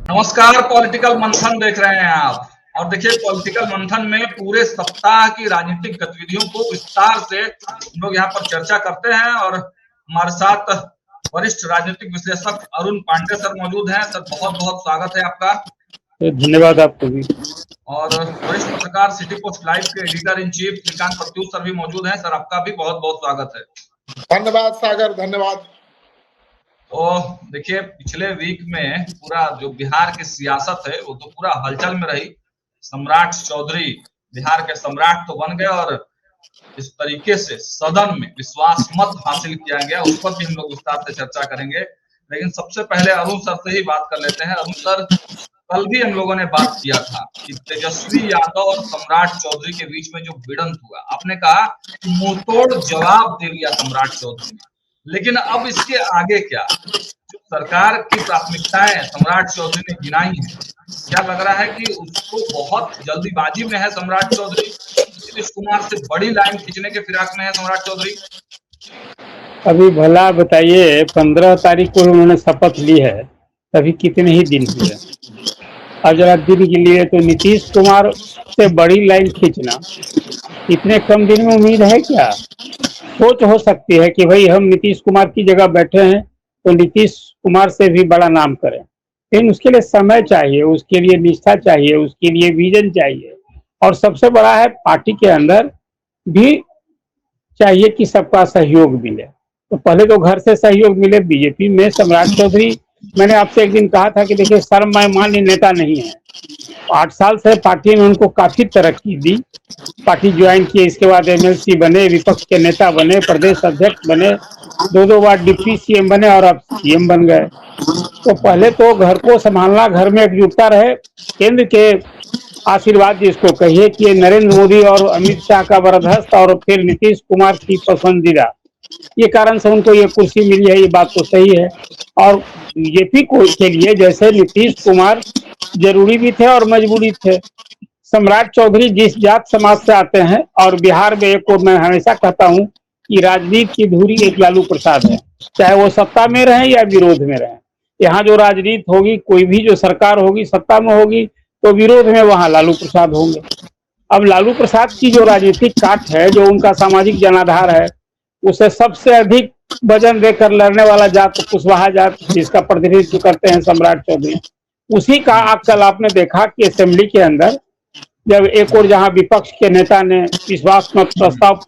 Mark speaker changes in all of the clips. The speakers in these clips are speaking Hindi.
Speaker 1: नमस्कार। पॉलिटिकल मंथन देख रहे हैं आप। और देखिए, पॉलिटिकल मंथन में पूरे सप्ताह की राजनीतिक गतिविधियों को विस्तार से हम लोग यहाँ पर चर्चा करते हैं। और हमारे साथ वरिष्ठ राजनीतिक विश्लेषक अरुण पांडे सर मौजूद हैं। सर, बहुत बहुत स्वागत है आपका।
Speaker 2: धन्यवाद आपको भी।
Speaker 1: और वरिष्ठ पत्रकार सिटी पोस्ट लाइव के editor in chief Shrikant Pratyush sir भी मौजूद हैं। सर, आपका भी बहुत बहुत स्वागत है।
Speaker 3: धन्यवाद सागर, धन्यवाद।
Speaker 1: तो देखिए, पिछले वीक में पूरा जो बिहार की सियासत है वो तो पूरा हलचल में रही। सम्राट चौधरी बिहार के सम्राट तो बन गए, और इस तरीके से सदन में विश्वास मत हासिल किया गया, उस पर भी हम लोग विस्तार से चर्चा करेंगे। लेकिन सबसे पहले अरुण सर से ही बात कर लेते हैं। अरुण सर, कल भी हम लोगों ने बात किया था कि तेजस्वी यादव और सम्राट चौधरी के बीच में जो भिड़ंत हुआ, आपने कहा कि मुंहतोड़ जवाब दे दिया सम्राट चौधरी ने। लेकिन अब इसके आगे क्या? जो सरकार की प्राथमिकताएं सम्राट चौधरी ने गिनाई हैं, क्या लग रहा है कि उसको बहुत जल्दीबाजी में है सम्राट चौधरी? नीतीश कुमार से बड़ी लाइन खींचने के फिराक में है सम्राट चौधरी?
Speaker 2: अभी भला बताइए, 15 तारीख को उन्होंने शपथ ली है, तभी कितने ही दिन हुए। अब जरा दिन के लिए तो नीतीश कुमार से बड़ी लाइन खींचना इतने कम दिन में उम्मीद है क्या? सोच हो सकती है कि भाई हम नीतीश कुमार की जगह बैठे हैं तो नीतीश कुमार से भी बड़ा नाम करें, लेकिन उसके लिए समय चाहिए, उसके लिए निष्ठा चाहिए, उसके लिए विजन चाहिए, और सबसे बड़ा है पार्टी के अंदर भी चाहिए कि सबका सहयोग मिले। तो पहले तो घर से सहयोग मिले। बीजेपी में सम्राट चौधरी, मैंने आपसे एक दिन कहा था कि देखिए, सर्वमान्य नेता नहीं है। 8 साल से पार्टी ने उनको काफी तरक्की दी, पार्टी ज्वाइन की, इसके बाद एमएलसी बने, विपक्ष के नेता बने, प्रदेश अध्यक्ष बने, 2 बार डिप्टी सीएम बने और अब सीएम बन गए। तो पहले तो घर को संभालना, घर में एकजुटता रहे, केंद्र के आशीर्वाद जिसको कहिए कि नरेंद्र मोदी और अमित शाह का वरदहस्त और फिर नीतीश कुमार की पसंदीदा, ये कारण से उनको ये कुर्सी मिली है, ये बात तो सही है। और बीजेपी को के लिए जैसे नीतीश कुमार जरूरी भी थे और मजबूरी थे। सम्राट चौधरी जिस जात समाज से आते हैं, और बिहार में एक को मैं हमेशा कहता हूँ कि राजनीति की धुरी एक लालू प्रसाद है, चाहे वो सत्ता में रहे या विरोध में रहे। यहाँ जो राजनीति होगी, कोई भी जो सरकार होगी, सत्ता में होगी तो विरोध में वहां लालू प्रसाद होंगे। अब लालू प्रसाद की जो राजनीतिक काट है, जो उनका सामाजिक जनाधार है, उसे सबसे अधिक वजन देकर लड़ने वाला जात कुशवाहा जात, जिसका प्रतिनिधित्व करते हैं सम्राट चौधरी, उसी का कल आपने देखा कि असेंबली के अंदर जब एक और जहां विपक्ष के नेता ने विश्वास मत प्रस्ताव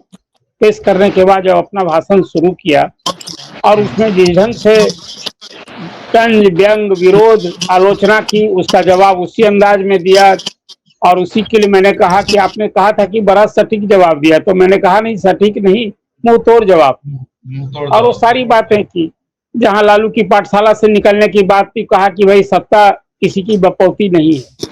Speaker 2: पेश करने के बाद जब अपना भाषण शुरू किया, और उसमें जिस ढंग से तंज व्यंग विरोध आलोचना की, उसका जवाब उसी अंदाज में दिया। और उसी के लिए मैंने कहा कि आपने कहा था कि बड़ा सटीक जवाब दिया, तो मैंने कहा नहीं, सटीक नहीं, मुंह तोड़ जवाब। और वो सारी बातें की, जहां लालू की पाठशाला से निकलने की बात थी, कहा कि भाई सत्ता किसी की बपौती नहीं है,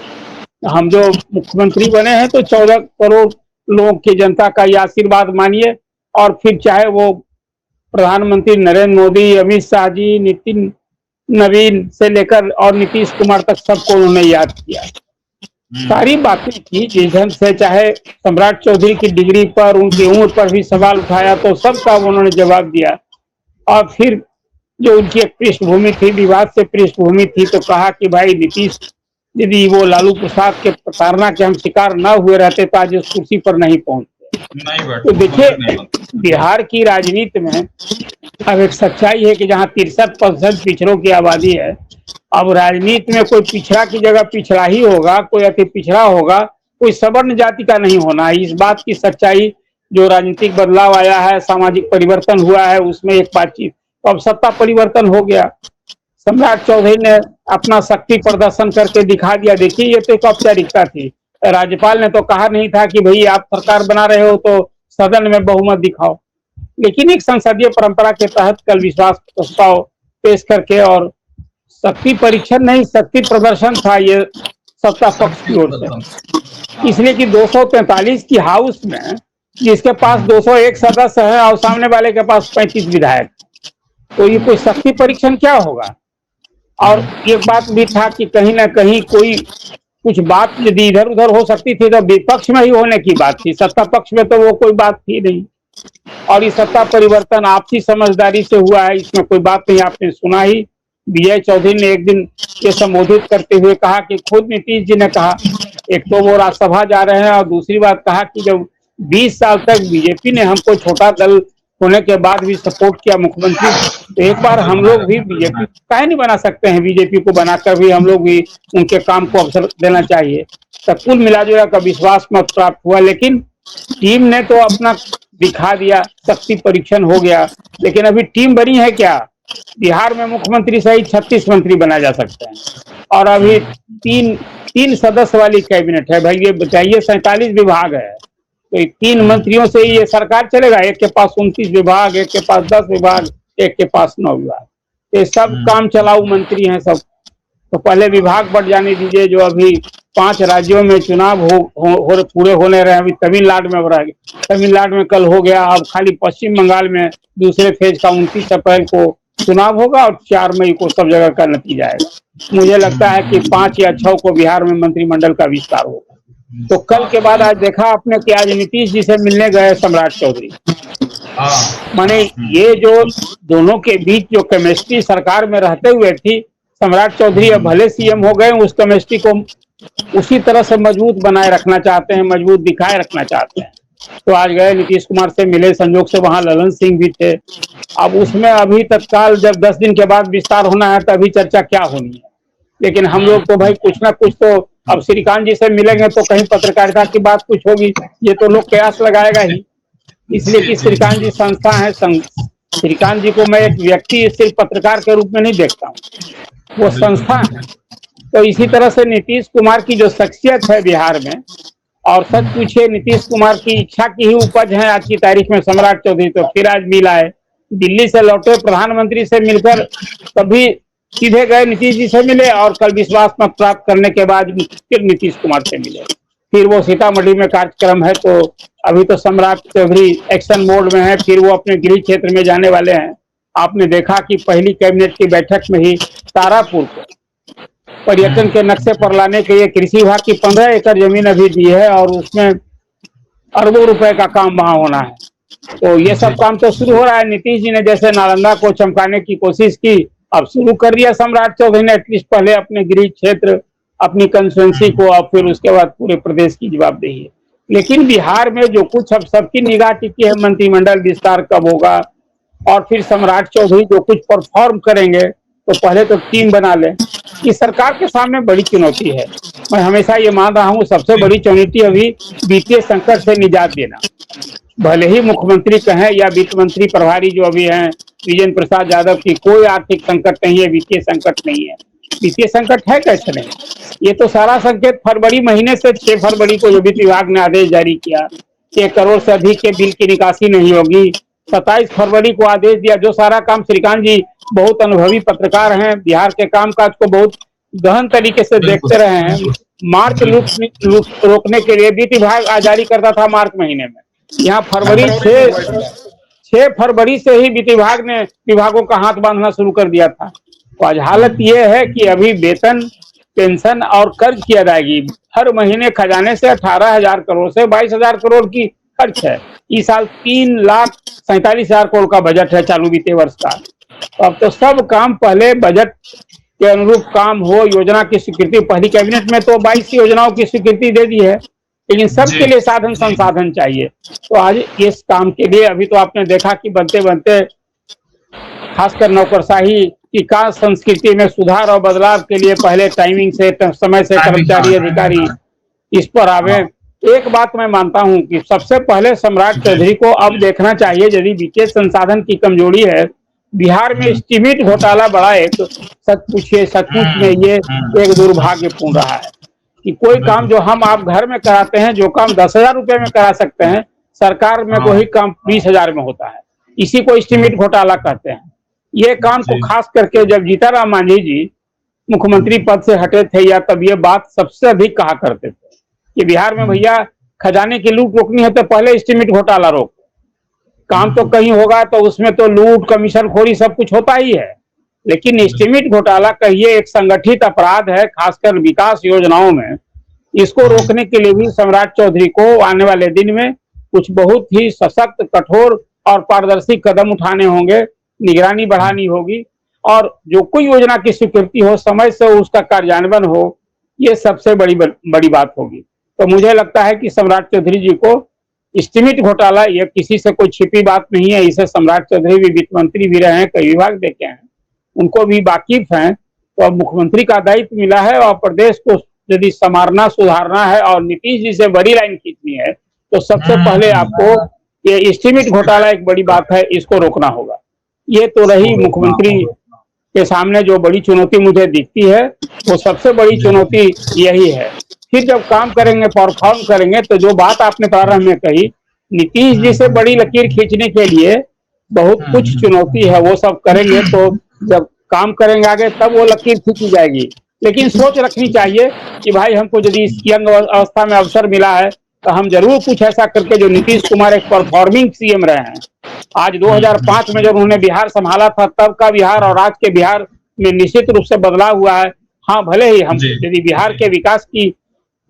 Speaker 2: हम जो मुख्यमंत्री बने हैं तो 14 करोड़ लोगों की जनता का ये आशीर्वाद मानिए। और फिर चाहे वो प्रधानमंत्री नरेंद्र मोदी, अमित शाह जी, नितिन नवीन से लेकर और नीतीश कुमार तक सबको उन्होंने याद किया, सारी बातें की जिस ढंग से, चाहे सम्राट चौधरी की डिग्री पर, उनकी उम्र पर भी सवाल उठाया तो सबका उन्होंने जवाब दिया। और फिर जो उनकी एक पृष्ठभूमि थी, विवाद से पृष्ठभूमि थी, तो कहा कि भाई नीतीश, यदि वो लालू प्रसाद के प्रताड़ना के हम शिकार न हुए रहते तो आज इस कुर्सी पर नहीं पहुंचते। तो देखिए, बिहार की राजनीति में अब एक सच्चाई है कि जहां 63% पिछड़ों की आबादी है, अब राजनीति में कोई पिछड़ा की जगह पिछड़ा ही होगा, कोई अति पिछड़ा होगा, कोई सवर्ण जाति का नहीं होना है। इस बात की सच्चाई, जो राजनीतिक बदलाव आया है, सामाजिक परिवर्तन हुआ है, उसमें एक बातचीत, तो अब सत्ता परिवर्तन हो गया। सम्राट चौधरी ने अपना शक्ति प्रदर्शन करके दिखा दिया। देखिए, ये तो एक औपचारिकता थी, राज्यपाल ने तो कहा नहीं था कि भाई आप सरकार बना रहे हो तो सदन में बहुमत दिखाओ, लेकिन एक संसदीय परंपरा के तहत कल विश्वास प्रस्ताव पेश करके, और शक्ति परीक्षण नहीं, शक्ति प्रदर्शन था ये सत्ता पक्ष की ओर से, इसलिए कि 243 की हाउस में जिसके पास 201 सदस्य है और सामने वाले के पास 35 विधायक, तो ये कोई शक्ति परीक्षण क्या होगा। और एक बात भी था कि कहीं ना कहीं कोई कुछ बात यदि इधर उधर हो सकती थी तो विपक्ष में ही होने की बात थी, सत्ता पक्ष में तो वो कोई बात थी नहीं। और ये सत्ता परिवर्तन आपसी समझदारी से हुआ है, इसमें कोई बात नहीं, आपने सुना ही विजय चौधरी ने एक दिन ये संबोधित करते हुए कहा कि खुद नीतीश जी ने कहा, एक तो वो राज्यसभा जा रहे हैं और दूसरी बात कहा कि जब 20 साल तक बीजेपी ने हमको छोटा दल होने के बाद भी सपोर्ट किया मुख्यमंत्री, तो एक बार हम लोग भी बीजेपी काहे नहीं बना सकते हैं, बीजेपी को बनाकर भी हम लोग भी उनके काम को अवसर देना चाहिए। तो कुल मिलाजुला का विश्वास मत प्राप्त हुआ, लेकिन टीम ने तो अपना दिखा दिया, शक्ति परीक्षण हो गया। लेकिन अभी टीम बनी है क्या? बिहार में मुख्यमंत्री सहित 36 मंत्री बनाए जा सकते हैं और अभी तीन तीन सदस्य वाली कैबिनेट है। भाई ये बताइए, 47 विभाग है, तो 3 मंत्रियों से ये सरकार चलेगा? एक के पास 29 विभाग, एक के पास 10 विभाग, एक के पास 9 विभाग। ये सब काम चलाऊ मंत्री हैं सब। तो पहले विभाग बढ़ जाने दीजिए। जो अभी 5 राज्यों में चुनाव पूरे होने रहे, अभी तमिलनाडु में हो रहा है, तमिलनाडु में कल हो गया। अब खाली पश्चिम बंगाल में दूसरे फेज का 29 अप्रैल को चुनाव होगा और 4 मई को सब जगह का नतीजा आएगा। मुझे लगता है कि 5 या 6 को बिहार में मंत्रिमंडल का विस्तार होगा। तो कल के बाद आज देखा आपने कि आज नीतीश जी से मिलने गए सम्राट चौधरी। माने ये जो दोनों के बीच जो केमिस्ट्री सरकार में रहते हुए थी, सम्राट चौधरी अब भले सीएम हो गए, उस केमिस्ट्री को उसी तरह से मजबूत बनाए रखना चाहते हैं, मजबूत दिखाए रखना चाहते हैं। तो आज गए, नीतीश कुमार से मिले, संयोग से वहां ललन सिंह भी थे। अब उसमें अभी तत्काल जब 10 दिन के बाद विस्तार होना है तभी चर्चा क्या होनी है। लेकिन हम लोग तो भाई कुछ ना कुछ तो, अब श्रीकांत जी से मिलेंगे तो कहीं पत्रकारिता की बात कुछ होगी, ये तो लोग कयास लगाएगा ही। इसलिए कि श्रीकांत जी संस्था है, श्रीकांत जी को मैं एक व्यक्ति सिर्फ पत्रकार के रूप में नहीं देखता हूँ, वो संस्था है। तो इसी तरह से नीतीश कुमार की जो शख्सियत है बिहार में, और सच पूछिए नीतीश कुमार की इच्छा की ही उपज है आज की तारीख में सम्राट चौधरी। तो फिर आज मिला है, दिल्ली से लौटे, प्रधानमंत्री से मिलकर तभी सीधे गए नीतीश जी से मिले और कल विश्वास मत प्राप्त करने के बाद फिर नीतीश कुमार से मिले। फिर वो सीतामढ़ी में कार्यक्रम है, तो अभी तो सम्राट चौधरी एक्शन मोड में है, फिर वो अपने गृह क्षेत्र में जाने वाले हैं। आपने देखा कि पहली कैबिनेट की बैठक में ही तारापुर को पर्यटन के नक्शे पर लाने के लिए कृषि विभाग की 15 एकड़ जमीन अभी दी है और उसमें अरबों रुपए का काम वहां होना है। तो ये सब काम तो शुरू हो रहा है। नीतीश जी ने जैसे नालंदा को चमकाने की कोशिश की, अब शुरू कर दिया सम्राट चौधरी ने, एटलीस्ट पहले अपने गृह क्षेत्र, अपनी कंस्टिट्यूंसी को, और फिर उसके बाद पूरे प्रदेश की जवाबदेही है। लेकिन बिहार में जो कुछ अब सबकी निगाह टिकी है, मंत्रिमंडल विस्तार कब होगा, और फिर सम्राट चौधरी जो कुछ परफॉर्म करेंगे, तो पहले तो टीम बना लें। इस सरकार के सामने बड़ी चुनौती है। मैं हमेशा ये मान रहा हूँ, सबसे बड़ी चुनौती अभी वित्तीय संकट से निजात देना। भले ही मुख्यमंत्री कहें या वित्त मंत्री प्रभारी जो अभी हैं विजेंद्र प्रसाद यादव की कोई आर्थिक संकट नहीं है, वित्तीय संकट नहीं है। वित्तीय संकट है कैसे नहीं? ये तो सारा संकेत फरवरी महीने से 6 फरवरी को जो वित्त विभाग ने आदेश जारी किया, 1 करोड़ से अधिक के बिल की निकासी नहीं होगी। 27 फरवरी को आदेश दिया। जो सारा काम श्रीकांत जी बहुत अनुभवी पत्रकार हैं, बिहार के कामकाज को बहुत गहन तरीके से देखते रहे हैं। मार्च लूट रोकने के लिए वित्त विभाग जारी करता था मार्च महीने में। यहाँ फरवरी 6 फरवरी से ही वित्त विभाग ने विभागों का हाथ बांधना शुरू कर दिया था। तो आज हालत ये है कि अभी वेतन, पेंशन और कर्ज की अदायगी हर महीने खजाने से 18,000 करोड़ से 22,000 करोड़ की खर्च है। इस साल 3,47,000 करोड़ का बजट है चालू वित्तीय वर्ष का। तो अब तो सब काम पहले बजट के अनुरूप काम हो, योजना की स्वीकृति। पहली कैबिनेट में तो 22 योजनाओं की स्वीकृति दे दी है, लेकिन सबके लिए साधन संसाधन चाहिए। तो आज इस काम के लिए अभी तो आपने देखा कि बनते बनते खासकर नौकरशाही की का संस्कृति में सुधार और बदलाव के लिए पहले टाइमिंग से, समय से कर्मचारी अधिकारी इस पर आवे। एक बात मैं मानता हूं कि सबसे पहले सम्राट चौधरी को अब देखना चाहिए, यदि वित्तीय संसाधन की कमजोरी है बिहार में, एस्टीमेट घोटाला बड़ा एक सचमुच में ये एक दुर्भाग्यपूर्ण रहा है कि कोई काम जो हम आप घर में कराते हैं, जो काम 10,000 रुपए में करा सकते हैं, सरकार में वही काम 20,000 में होता है। इसी को एस्टीमेट घोटाला कहते हैं। ये काम को खास करके जब जीतनराम मांझी जी मुख्यमंत्री पद से हटे थे, या तब ये बात सबसे अधिक कहा करते थे कि बिहार में भैया खजाने की लूट रोकनी है तो पहले एस्टीमेट घोटाला रोक। काम तो कहीं होगा तो उसमें तो लूट, कमीशन खोरी सब कुछ होता ही है, लेकिन एस्टीमेट घोटाला कहिए एक संगठित अपराध है, खासकर विकास योजनाओं में। इसको रोकने के लिए भी सम्राट चौधरी को आने वाले दिन में कुछ बहुत ही सशक्त, कठोर और पारदर्शी कदम उठाने होंगे, निगरानी बढ़ानी होगी। और जो कोई योजना की स्वीकृति हो समय से उसका कार्यान्वयन हो, ये सबसे बड़ी बात होगी। तो मुझे लगता है कि सम्राट चौधरी जी को एस्टीमेट घोटाला, ये किसी से कोई छिपी बात नहीं है। इसे सम्राट चौधरी भी वित्त मंत्री भी रहे हैं, कई विभाग देखे हैं, उनको भी वाकिफ हैं। तो अब मुख्यमंत्री का दायित्व मिला है और प्रदेश को यदि संवारना सुधारना है और नीतीश जी से बड़ी लाइन खींचनी है तो सबसे पहले आपको ये एस्टीमेट घोटाला एक बड़ी बात है, इसको रोकना होगा। ये तो रही मुख्यमंत्री के सामने जो बड़ी चुनौती मुझे दिखती है, वो सबसे बड़ी चुनौती यही है। फिर जब काम करेंगे, परफॉर्म करेंगे, तो जो बात आपने प्रारंभ में कही, नीतीश जी से बड़ी लकीर खींचने के लिए बहुत कुछ चुनौती है, वो सब करेंगे तो जब काम करेंगे आगे तब वो लकीर खींची जाएगी। लेकिन सोच रखनी चाहिए कि भाई हमको यदि इस यंग अवस्था में अवसर मिला है तो हम जरूर कुछ ऐसा करके, जो नीतीश कुमार एक परफॉर्मिंग सीएम रहे हैं, आज 2005 में जब उन्होंने बिहार संभाला था तब का बिहार और आज के बिहार में निश्चित रूप से बदलाव हुआ है। हाँ, भले ही हम यदि बिहार के विकास की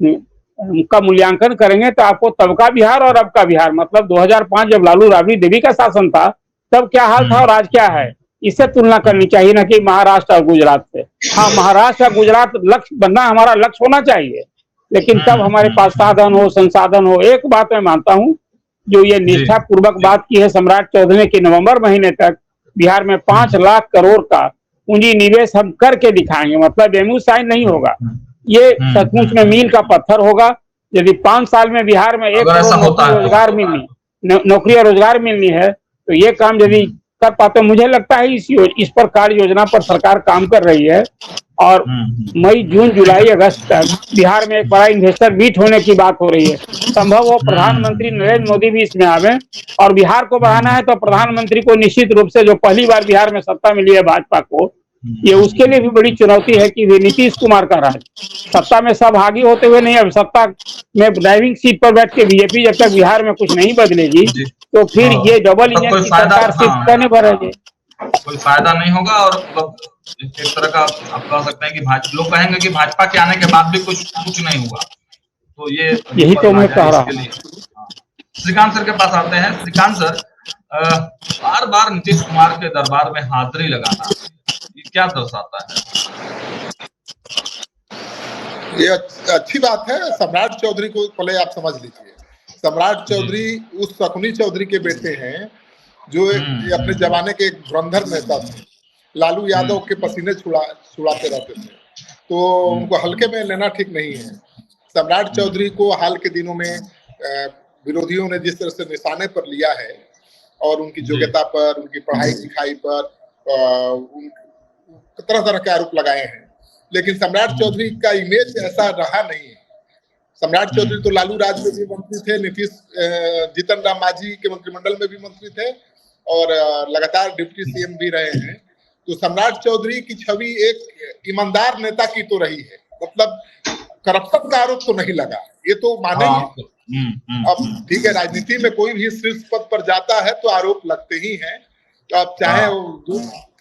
Speaker 2: का मूल्यांकन करेंगे तो आपको तब का बिहार और अब का बिहार, मतलब 2005 जब लालू राबड़ी देवी का शासन था तब क्या हाल था और आज क्या है, इससे तुलना करनी चाहिए, ना कि महाराष्ट्र और गुजरात से। हाँ, महाराष्ट्र और गुजरात लक्ष्य बनना हमारा लक्ष्य होना चाहिए, लेकिन तब हमारे पास साधन हो, संसाधन हो। एक बात मैं मानता हूँ, जो ये निष्ठा पूर्वक बात की है सम्राट चौधरी ने कि नवंबर महीने तक बिहार में 5 लाख करोड़ का पूंजी निवेश हम करके दिखाएंगे, मतलब एमयू साइन नहीं होगा, ये सचमुच में मील का पत्थर होगा। यदि 5 साल में बिहार में 1 करोड़ नौकरी और रोजगार मिलनी है तो ये काम यदि कर पाते, मुझे लगता है इस पर कार्य योजना पर सरकार काम कर रही है। और मई, जून, जुलाई, अगस्त तक बिहार में एक बड़ा इन्वेस्टर मीट होने की बात हो रही है। संभव हो प्रधानमंत्री नरेंद्र मोदी भी इसमें आवे, और बिहार को बढ़ाना है तो प्रधानमंत्री को निश्चित रूप से, जो पहली बार बिहार में सत्ता मिली है भाजपा को, ये उसके लिए भी बड़ी चुनौती है कि वे नीतीश कुमार का राज सत्ता में सब आगे होते हुए नहीं, अब सत्ता में ड्राइविंग सीट पर बैठ के बीजेपी जब तक बिहार में कुछ नहीं बदलेगी तो फिर ये डबल इंजन की सरकार सिर्फ कहने भरेगी,
Speaker 1: कोई फायदा नहीं होगा। और मतलब एक तरह का आप कह सकते हैं कि लोग कहेंगे कि भाजपा के आने के बाद भी कुछ नहीं हुआ, तो ये
Speaker 2: यही तो मैं कह रहा हूँ।
Speaker 1: श्रीकांत सर के पास आते हैं। श्रीकांत सर, बार बार नीतीश कुमार के दरबार में हाजिरी लगाना, ये क्या दर्शाता है?
Speaker 3: ये अच्छी बात है। सम्राट चौधरी को पहले आप समझ लीजिए, सम्राट चौधरी उस शकुनी चौधरी के बेटे हैं जो अपने जमाने के एक धुरंधर नेता थे, लालू यादव के पसीने छुड़ाते रहते थे, तो उनको हल्के में लेना ठीक नहीं है। सम्राट चौधरी को हाल के दिनों में विरोधियों ने जिस तरह से निशाने पर लिया है और उनकी योग्यता पर, उनकी पढ़ाई लिखाई पर तरह तरह के आरोप लगाए हैं, लेकिन सम्राट चौधरी का इमेज ऐसा रहा नहीं है। सम्राट चौधरी तो लालू राज में भी मंत्री थे, नीतीश जीतन राम मांझी के मंत्रिमंडल में भी मंत्री थे और लगातार डिप्टी सीएम भी रहे हैं। तो सम्राट चौधरी की छवि एक ईमानदार नेता की तो रही है, मतलब करप्शन का आरोप तो नहीं लगा, ये तो मानेंगे। अब ठीक है, राजनीति में कोई भी शीर्ष पद पर जाता है तो आरोप लगते ही हैं, तो अब चाहे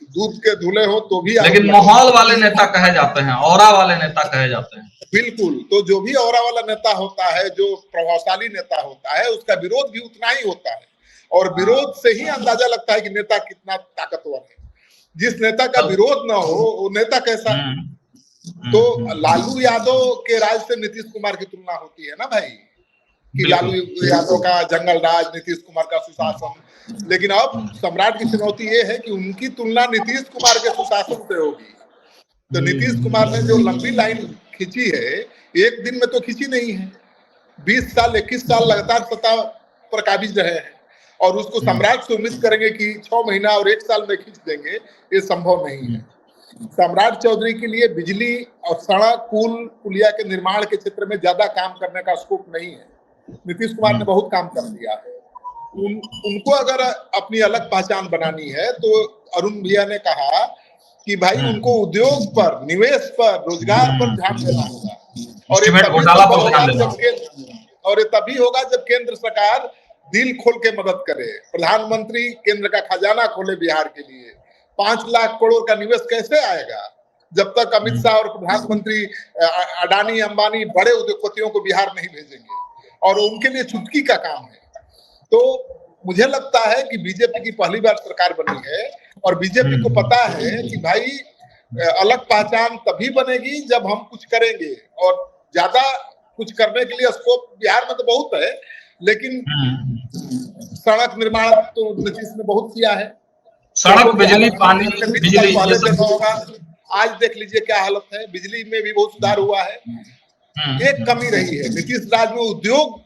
Speaker 3: दूध के धुले हो तो भी,
Speaker 1: लेकिन माहौल वाले नेता कहे जाते हैं, ऑरा वाले नेता कहे जाते हैं।
Speaker 3: बिल्कुल, तो जो भी ऑरा वाला नेता होता है, जो प्रभावशाली नेता होता है, उसका विरोध भी उतना ही होता है, और विरोध से ही अंदाजा लगता है कि नेता कितना ताकतवर है। जिस नेता का विरोध ना हो वो नेता कैसा है? तो लालू यादव के राज से नीतीश कुमार की तुलना होती है ना भाई, कि लालू यादव का जंगल राज, नीतीश कुमार का सुशासन। लेकिन अब सम्राट की चुनौती ये है कि उनकी तुलना नीतीश कुमार के सुशासन से होगी। तो नीतीश कुमार ने जो लंबी लाइन खींची है, एक दिन में तो खींची नहीं है, 20 साल 21 साल लगातार सत्ता पर काबिज रहे हैं, और उसको सम्राट से उम्मीद करेंगे कि 6 महीना और 1 साल में खींच देंगे, ये संभव नहीं है। सम्राट चौधरी के लिए बिजली और सड़क, पुल, पुलिया के निर्माण के क्षेत्र में ज्यादा काम करने का स्कोप नहीं है। नीतीश कुमार ने बहुत काम कर दिया है। उनको अगर अपनी अलग पहचान बनानी है तो अरुण भैया ने कहा कि भाई उनको उद्योग पर, निवेश पर, रोजगार पर ध्यान देना होगा, और ये तभी होगा जब केंद्र सरकार दिल खोल के मदद करे। प्रधानमंत्री केंद्र का खजाना खोले बिहार के लिए। 5 लाख करोड़ का निवेश कैसे आएगा जब तक अमित शाह और प्रधानमंत्री अडानी अंबानी बड़े उद्योगपतियों को बिहार नहीं भेजेंगे, और उनके लिए चुटकी का काम है। तो मुझे लगता है कि बीजेपी की पहली बार सरकार बनी है और बीजेपी को पता है कि भाई अलग पहचान तभी बनेगी जब हम कुछ करेंगे, और ज्यादा कुछ करने के लिए स्कोप बिहार में तो बहुत है, लेकिन सड़क निर्माण तो नीतीश ने बहुत किया है।
Speaker 1: सड़क, बिजली, पानी, बिजली
Speaker 3: पहले देखा होगा, आज देख लीजिए क्या हालत है। बिजली में भी बहुत सुधार हुआ है। एक कमी रही है, नीतीश राज में उद्योग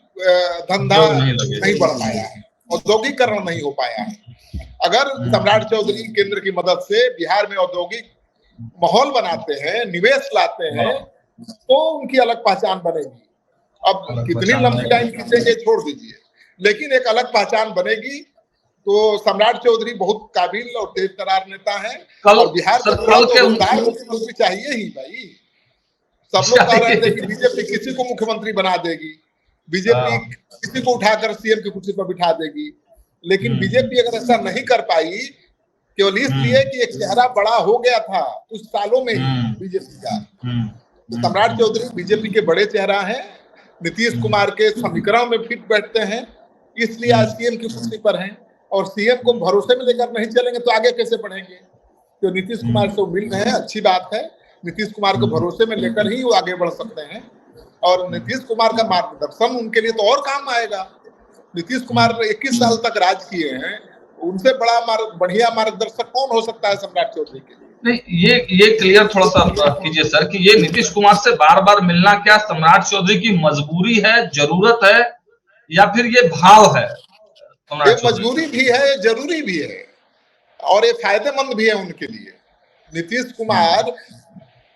Speaker 3: धंधा नहीं बढ़ पाया है, औद्योगिकरण नहीं हो पाया है। अगर सम्राट चौधरी केंद्र की मदद से बिहार में औद्योगिक माहौल बनाते हैं, निवेश लाते हैं, तो उनकी अलग पहचान बनेगी। अब कितनी लंबी लाइन खींचेंगे छोड़ दीजिए, लेकिन एक अलग पहचान बनेगी। तो सम्राट चौधरी बहुत काबिल और तेज तरार नेता है, और बिहार को रोजगार मुख्यमंत्री चाहिए ही भाई। सब लोग कह रहे थे कि बीजेपी किसी को मुख्यमंत्री बना देगी, बीजेपी किसी को उठाकर सीएम की कुर्सी पर बिठा देगी, लेकिन बीजेपी अगर ऐसा नहीं कर पाई केवल इसलिए कि एक चेहरा बड़ा हो गया था कुछ सालों में ही बीजेपी का, तो सम्राट चौधरी बीजेपी के बड़े चेहरा हैं, नीतीश कुमार के समीकरण में फिट बैठते हैं, इसलिए आज सीएम की कुर्सी पर हैं। और सीएम को भरोसे में लेकर नहीं चलेंगे तो आगे कैसे बढ़ेंगे? तो नीतीश कुमार से मिल रहे हैं, अच्छी बात है। नीतीश कुमार को भरोसे में लेकर ही वो आगे बढ़ सकते हैं, और नीतीश कुमार का मार्गदर्शन उनके लिए तो और काम आएगा। नीतीश कुमार 21 साल तक राज किए हैं, उनसे बढ़िया मार्गदर्शक कौन हो सकता है सम्राट चौधरी के लिए?
Speaker 1: नहीं, ये क्लियर थोड़ा सा कीजिए सर कि ये नीतीश कुमार से बार बार मिलना क्या सम्राट चौधरी की मजबूरी है, जरूरत है, या फिर ये भाव है?
Speaker 3: ये मजबूरी भी है, जरूरी भी है, और ये फायदेमंद भी है उनके लिए। नीतीश कुमार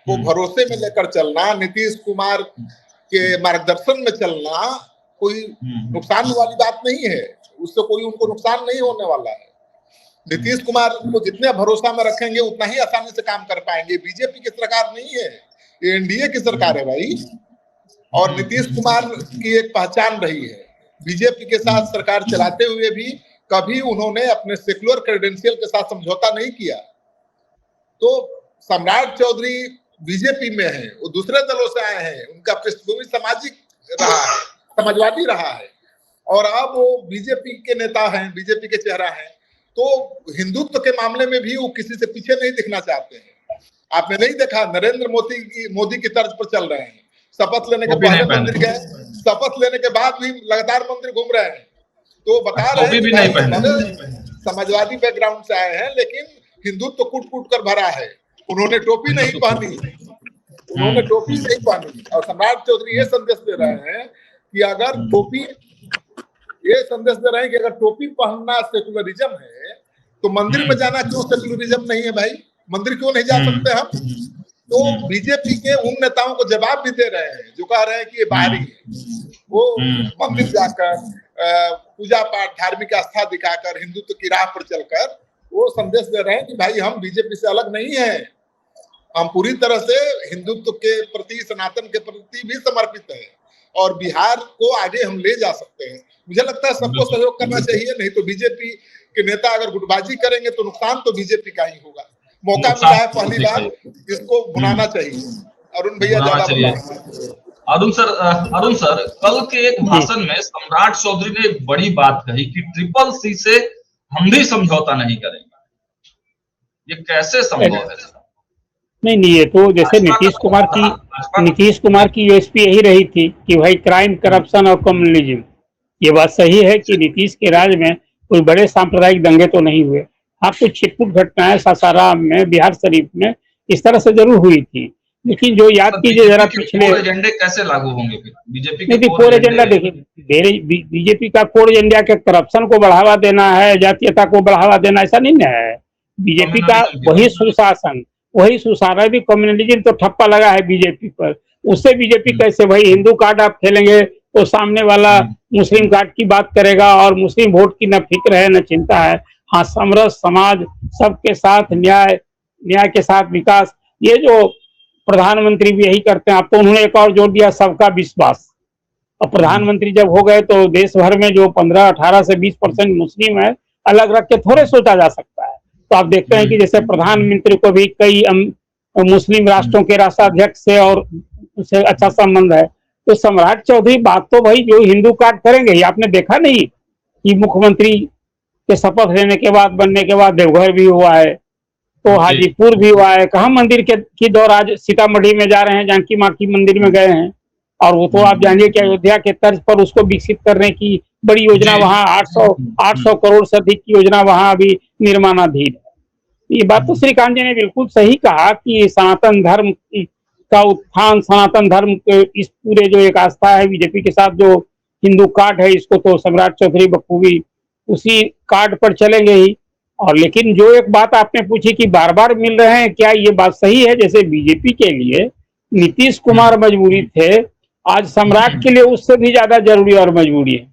Speaker 3: को भरोसे में लेकर चलना, नीतीश कुमार के मार्गदर्शन में चलना कोई नुकसान वाली बात नहीं है, उससे कोई उनको नुकसान नहीं होने वाला है। नीतीश कुमार को जितने भरोसा में रखेंगे उतना ही आसानी से काम कर पाएंगे। बीजेपी की सरकार नहीं है, ये एनडीए की सरकार है भाई, और नीतीश कुमार की एक पहचान रही है। बीजेपी के साथ सरकार चलाते हुए भी कभी उन्होंने अपने सेक्युलर क्रेडेंशियल के साथ समझौता नहीं किया। तो सम्राट चौधरी बीजेपी में है, वो दूसरे दलों से आए हैं, उनका पृष्ठभूमि सामाजिक रहा है, समाजवादी रहा है, और अब वो बीजेपी के नेता हैं, बीजेपी के चेहरा हैं। तो हिंदुत्व के मामले में भी वो किसी से पीछे नहीं दिखना चाहते हैं। आपने नहीं देखा नरेंद्र मोदी की तर्ज पर चल रहे हैं, शपथ लेने के पहले मंदिर गए, शपथ लेने के बाद भी लगातार मंदिर घूम रहे हैं। तो बता रहे हैं कि समाजवादी बैकग्राउंड से आए हैं, लेकिन हिंदुत्व कूट कूट कर भरा है। उन्होंने टोपी नहीं पहनी, उन्होंने टोपी नहीं पहनी, और सम्राट चौधरी ये संदेश दे रहे हैं कि अगर टोपी, ये संदेश दे रहे हैं कि अगर टोपी पहनना सेकुलरिज्म है तो मंदिर में जाना क्यों सेकुलरिज्म नहीं है भाई? मंदिर क्यों नहीं जा सकते हम? तो बीजेपी के उन नेताओं को जवाब भी दे रहे हैं जो कह रहे हैं कि ये बाहरी है, वो मंदिर जाकर पूजा पाठ, धार्मिक आस्था दिखाकर, हिंदुत्व की राह पर चलकर वो संदेश दे रहे हैं कि भाई हम बीजेपी से अलग नहीं है, हम पूरी तरह से हिंदुत्व के प्रति, सनातन के प्रति भी समर्पित है, और बिहार को आगे हम ले जा सकते हैं। मुझे लगता है सबको सहयोग करना चाहिए, नहीं तो बीजेपी के नेता अगर गुटबाजी करेंगे तो नुकसान तो बीजेपी का ही होगा। मौका मिला है पहली बार, इसको भुनाना चाहिए। अरुण भैया
Speaker 1: अरुण सर, कल के एक भाषण में सम्राट चौधरी ने एक बड़ी बात कही कि ट्रिपल सी से हम भी समझौता नहीं करेंगे। ये कैसे संभव है?
Speaker 2: नहीं, ये तो जैसे नीतीश कुमार की यूएसपी यही रही थी कि भाई क्राइम, करप्शन और कम्युनलिज्म। ये बात सही है कि नीतीश के राज में कोई बड़े सांप्रदायिक दंगे तो नहीं हुए। हाँ, कुछ छिटपुट घटनाएं सासाराम में, बिहार शरीफ में इस तरह से जरूर हुई थी, लेकिन जो याद कीजिए जरा पिछले
Speaker 1: एजेंडे कैसे लागू होंगे फिर बीजेपी
Speaker 2: के? कोर एजेंडा देखिए, बीजेपी का कोर एजेंडा के करप्शन को बढ़ावा देना है, जातीयता को बढ़ावा देना, ऐसा नहीं है। बीजेपी का वही सुशासन, वही सुशासन भी, कम्युनलिज्म तो ठप्पा लगा है बीजेपी पर। उससे बीजेपी कैसे भाई हिंदू कार्ड आप खेलेंगे तो सामने वाला मुस्लिम कार्ड की बात करेगा, और मुस्लिम वोट की न फिक्र है न चिंता है। हाँ, समरस समाज, सबके साथ न्याय के साथ विकास, ये जो प्रधानमंत्री भी यही करते हैं। अब तो उन्होंने एक और जोड़ दिया, सबका विश्वास। और प्रधानमंत्री जब हो गए तो देश भर में जो 15, 18 से 20% मुस्लिम है, अलग रख के थोड़े सोचा जा सकता है। तो आप देखते हैं कि जैसे प्रधानमंत्री को भी कई मुस्लिम राष्ट्रों के राष्ट्राध्यक्ष से और उससे अच्छा संबंध है। तो सम्राट चौधरी बात तो भाई जो हिंदू कार्ड करेंगे, आपने देखा नहीं कि मुख्यमंत्री के शपथ लेने के बाद, बनने के बाद देवघर भी हुआ है, तो हाजीपुर भी हुआ है। कहाँ मंदिर के की दौर आज सीतामढ़ी में जा रहे हैं, जानकी माँ की मंदिर में गए हैं, और वो तो आप जानिए कि अयोध्या के तर्ज पर उसको विकसित करने की बड़ी योजना वहाँ 800 करोड़ से अधिक की योजना वहाँ अभी निर्माणाधीन है। ये बात तो श्रीकांत जी ने बिल्कुल सही कहा कि सनातन धर्म का उत्थान, सनातन धर्म के इस पूरे जो एक आस्था है बीजेपी के साथ, जो हिंदू कार्ड है, इसको तो सम्राट चौधरी बखूबी उसी कार्ड पर चलेंगे ही। और लेकिन जो एक बात आपने पूछी कि बार बार मिल रहे हैं, क्या ये बात सही है? जैसे बीजेपी के लिए नीतीश कुमार मजबूरी थे, आज सम्राट के लिए उससे भी ज्यादा जरूरी और मजबूरी है।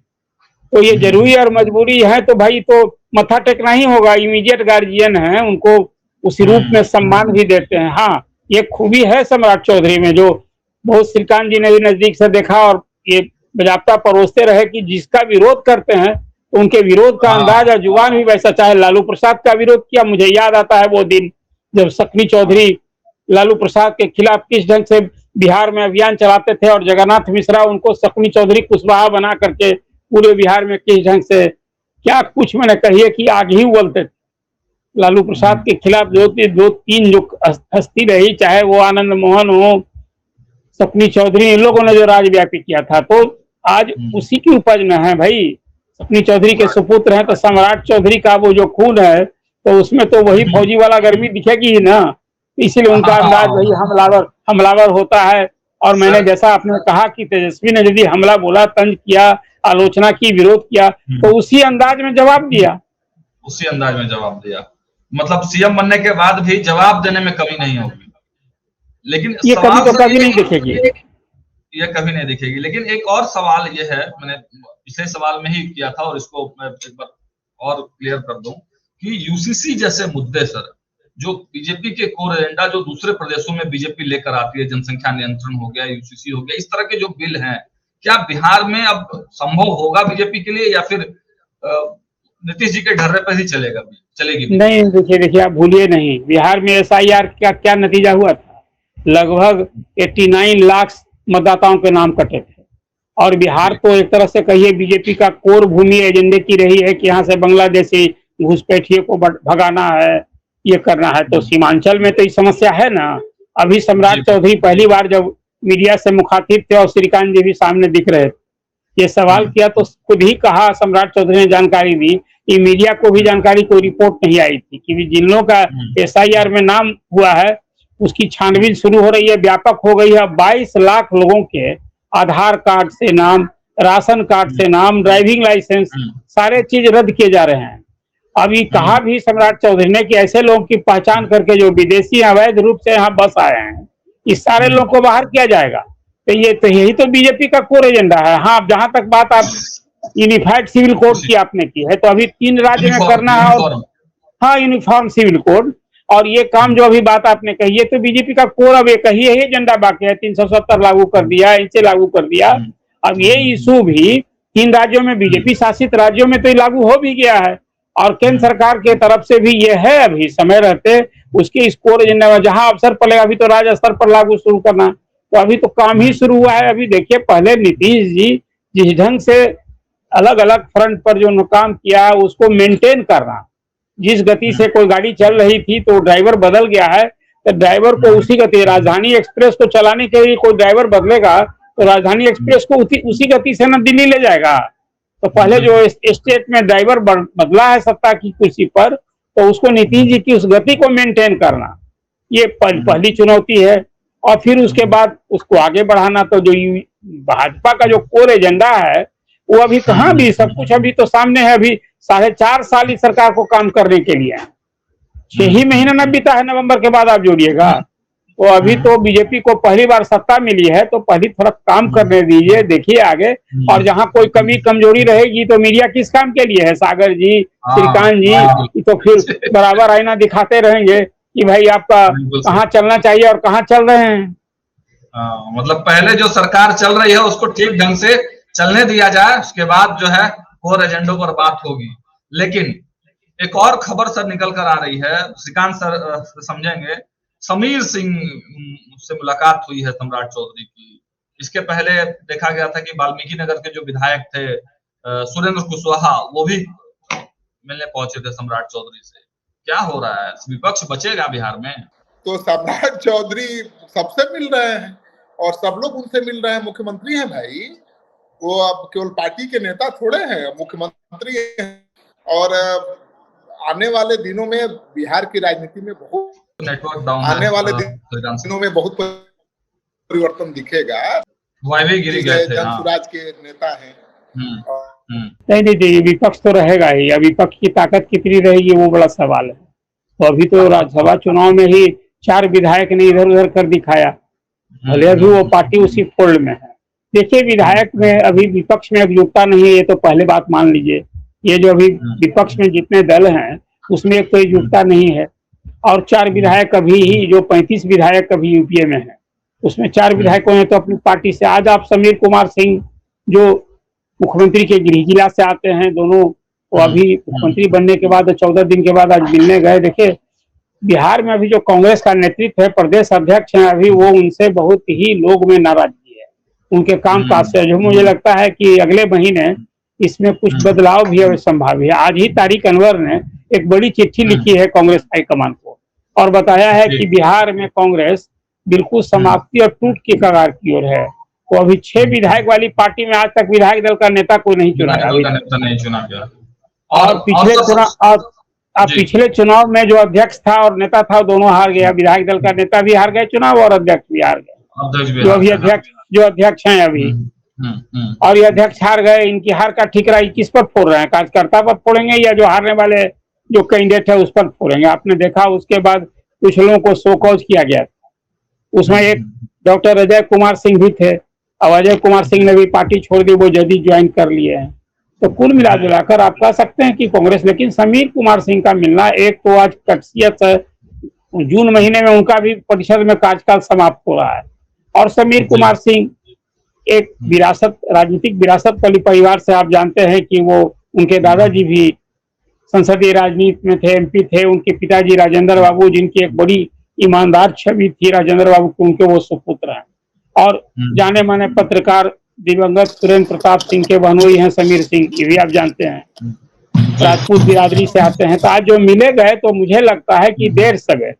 Speaker 2: तो ये जरूरी और मजबूरी है तो भाई तो मत्था टेकना ही होगा। इमीडिएट गार्जियन है, उनको उसी रूप में सम्मान भी देते हैं। हाँ, ये खूबी है सम्राट चौधरी में, जो बहुत श्रीकांत जी ने भी नजदीक से देखा और ये बजाबता परोसते रहे कि जिसका विरोध करते हैं तो उनके विरोध का अंदाज और जुबान भी वैसा। चाहे लालू प्रसाद का विरोध किया, मुझे याद आता है वो दिन जब सकनी चौधरी लालू प्रसाद के खिलाफ किस ढंग से बिहार में अभियान चलाते थे, और जगन्नाथ मिश्रा उनको सकनी चौधरी कुशवाहा बना करके पूरे बिहार में किस ढंग से क्या कुछ मैंने कहिए कि आग ही उगलते थे। लालू प्रसाद के खिलाफ दो तीन जो हस्ती रही, चाहे वो आनंद मोहन हो, सकनी चौधरी, इन लोगों ने जो राजव्यापी किया था, तो आज उसी की उपज में है भाई। सकनी चौधरी के सुपुत्र हैं, तो सम्राट चौधरी का वो जो खून है, तो उसमें तो वही फौजी वाला गर्मी दिखेगी ही ना। इसीलिए उनका अंदाज वही हमलावर होता है। और मैंने जैसा आपने कहा कि तेजस्वी ने यदि हमला बोला, तंज किया, आलोचना की, विरोध किया, तो उसी अंदाज में जवाब दिया।
Speaker 1: मतलब सीएम बनने के बाद भी जवाब देने में कमी नहीं होगी। लेकिन
Speaker 2: ये कभी तो कभी नहीं दिखेगी,
Speaker 1: ये कभी नहीं दिखेगी। लेकिन एक और सवाल ये है, मैंने पिछले सवाल में ही किया था और इसको मैं एक बार और क्लियर कर दूं कि यूसीसी जैसे मुद्दे सर, जो बीजेपी के कोर एजेंडा जो दूसरे प्रदेशों में बीजेपी लेकर आती है, जनसंख्या नियंत्रण हो गया, यूसीसी हो गया, इस तरह के जो बिल हैं, क्या बिहार में अब संभव होगा बीजेपी के लिए, या फिर नीतीश जी के ढर्रे पर ही चलेगी?
Speaker 2: नहीं, देखिए आप भूलिए नहीं, बिहार में एसआईआर का क्या नतीजा हुआ था? लगभग 89 लाख मतदाताओं के नाम कटे थे। और बिहार तो एक तरह से कहिए बीजेपी का कोर भूमि एजेंडे की रही है कि यहाँ से बांग्लादेशी घुसपैठिए को भगाना है, ये करना है। तो सीमांचल में तो ये समस्या है ना। अभी सम्राट चौधरी पहली बार जब मीडिया से मुखातिब थे और श्रीकांत जी भी सामने दिख रहे थे, ये सवाल किया तो खुद ही कहा सम्राट चौधरी ने, जानकारी दी कि मीडिया को भी जानकारी, कोई रिपोर्ट नहीं आई थी कि जिन लोगों का एसआईआर में नाम हुआ है उसकी छानबीन शुरू हो रही है, व्यापक हो गई है। 22 लाख लोगों के आधार कार्ड से नाम, राशन कार्ड से नाम, ड्राइविंग लाइसेंस, सारे चीज रद्द किए जा रहे हैं। अभी कहा भी सम्राट चौधरी ने कि ऐसे लोगों की पहचान करके जो विदेशी अवैध रूप से यहाँ बस आए हैं, इस सारे लोगों को बाहर किया जाएगा। तो यही तो बीजेपी का कोर एजेंडा है। हाँ, जहां तक बात आप यूनिफाइड सिविल कोड की आपने की है, तो अभी 3 राज्य में करना है, और हाँ, यूनिफॉर्म सिविल कोड। और ये काम जो अभी बात आपने कही है, तो बीजेपी का कोर अब एक ही एजेंडा बाकी है। 370 लागू कर दिया, इसे लागू कर दिया। अब ये इशू भी 3 राज्यों में, बीजेपी शासित राज्यों में तो लागू हो भी गया है, और केंद्र सरकार के तरफ से भी ये है अभी समय रहते उसके इस कोर एजेंडा में जहां अवसर पड़ेगा, अभी तो राज्य स्तर पर लागू शुरू करना, तो अभी तो काम ही शुरू हुआ है। अभी देखिए, पहले नीतीश जी जिस ढंग से अलग अलग फ्रंट पर जो काम किया उसको मेंटेन करना, जिस गति से कोई गाड़ी चल रही थी तो ड्राइवर बदल गया है, तो ड्राइवर को उसी गति, राजधानी एक्सप्रेस को चलाने के लिए कोई ड्राइवर बदलेगा तो राजधानी एक्सप्रेस को उसी गति से ना दिल्ली ले जाएगा। तो पहले जो स्टेट में ड्राइवर बदला है सत्ता की कुर्सी पर, तो उसको नीतीश जी की उस गति को मेंटेन करना, ये पहली चुनौती है। और फिर उसके बाद उसको आगे बढ़ाना। तो जो भाजपा का जो कोर एजेंडा है वो अभी कहाँ भी, सब कुछ अभी तो सामने है। अभी 4.5 साल इस सरकार को काम करने के लिए, 6 ही महीना न बीता है, नवंबर के बाद आप जोड़िएगा। तो अभी तो बीजेपी को पहली बार सत्ता मिली है, तो पहली थोड़ा काम करने दीजिए, देखिए आगे। और जहां कोई कमी कमजोरी रहेगी तो मीडिया किस काम के लिए है? सागर जी, श्रीकांत जी तो फिर बराबर आईना दिखाते रहेंगे कि भाई आपका कहाँ चलना चाहिए और कहाँ चल रहे हैं।
Speaker 1: मतलब पहले जो सरकार चल रही है उसको ठीक ढंग से चलने दिया जाए, उसके बाद जो है कोर एजेंडों पर बात होगी। लेकिन एक और खबर सर निकल कर आ रही है, श्रीकांत सर समझेंगे। समीर सिंह से मुलाकात हुई है सम्राट चौधरी की। इसके पहले देखा गया था कि वाल्मीकि नगर के जो विधायक थे सुरेंद्र कुशवाहा, वो भी मिलने पहुंचे थे सम्राट चौधरी से। क्या हो रहा है, विपक्ष बचेगा बिहार में?
Speaker 3: तो सम्राट चौधरी सबसे मिल रहे हैं और सब लोग उनसे मिल रहे हैं। मुख्यमंत्री हैं भाई, वो अब केवल पार्टी के नेता थोड़े हैं, मुख्यमंत्री हैं। और आने वाले दिनों में बिहार की राजनीति में बहुत
Speaker 1: नेटवर्क डाउन
Speaker 3: आने वाले दिनों में बहुत परिवर्तन दिखेगा।
Speaker 1: वायवे गिर गए थे।
Speaker 3: जनसुराज के नेता हैं।
Speaker 2: नहीं, विपक्ष तो रहेगा ही। अब विपक्ष की ताकत कितनी रहेगी वो बड़ा सवाल है। तो अभी तो राज्यसभा चुनाव में ही 4 विधायक ने इधर उधर कर दिखाया, भले अभी वो पार्टी उसी फोल्ड में है। देखिए, विधायक में अभी विपक्ष में एकजुटता नहीं है, ये तो पहले बात मान लीजिए। ये जो अभी विपक्ष में जितने दल हैं उसमें एक तो एकजुटता नहीं है। और 4 विधायक अभी ही, जो 35 विधायक अभी यूपीए में है, उसमें 4 विधायकों ने तो अपनी पार्टी से, आज आप समीर कुमार सिंह जो मुख्यमंत्री के गृह जिला से आते हैं, दोनों वो अभी मुख्यमंत्री बनने के बाद 14 दिन के बाद आज मिलने गए। देखिए, बिहार में अभी जो कांग्रेस का नेतृत्व है, प्रदेश अध्यक्ष हैं अभी, वो उनसे बहुत ही लोग में नाराजगी है उनके काम काज से। जो मुझे लगता है कि अगले महीने इसमें कुछ बदलाव भी है, संभावित है। आज ही तारिक अनवर ने एक बड़ी चिट्ठी लिखी है कांग्रेस हाईकमान को और बताया है कि बिहार में कांग्रेस बिल्कुल समाप्ति और टूट के कगार की ओर है। तो अभी 6 विधायक वाली पार्टी में आज तक विधायक दल का नेता कोई नहीं चुना गया। और पिछले चुनाव में जो अध्यक्ष था और नेता था, दोनों हार गया। विधायक दल का नेता भी हार गए चुनाव और अध्यक्ष भी हार गए। जो अध्यक्ष हैं अभी, और ये अध्यक्ष हार गए। इनकी हार का ठिकरा किस पर फोड़ रहे हैं? कार्यकर्ता पर फोड़ेंगे या जो हारने वाले जो कैंडिडेट है उस पर फोड़ेंगे? आपने देखा, उसके बाद कुछ लोगों को शोकॉज किया गया। उसमें एक डॉक्टर अजय कुमार सिंह भी थे, और अजय कुमार सिंह ने भी पार्टी छोड़ दी, वो जल्दी ज्वाइन कर लिए हैं। तो कुल मिलाकर आप कह सकते हैं कि कांग्रेस, लेकिन समीर कुमार सिंह का मिलना, एक तो आज शख्सियत है, जून महीने में उनका भी परिषद में कार्यकाल समाप्त हो रहा है। और समीर कुमार सिंह एक विरासत, राजनीतिक विरासत वाली परिवार से, आप जानते हैं कि वो, उनके दादाजी भी संसदीय राजनीति में थे, एमपी थे। उनके पिताजी राजेंद्र बाबू, जिनकी एक बड़ी ईमानदार छवि थी राजेंद्र बाबू की, उनके वो सुपुत्र हैं। और जाने माने पत्रकार दिवंगत सुरेंद्र प्रताप सिंह के बहनोई हैं समीर सिंह, ये भी आप जानते हैं, राजपूत बिरादरी से आते हैं। तो आज जो मिले गए, तो मुझे लगता है कि देर सवेर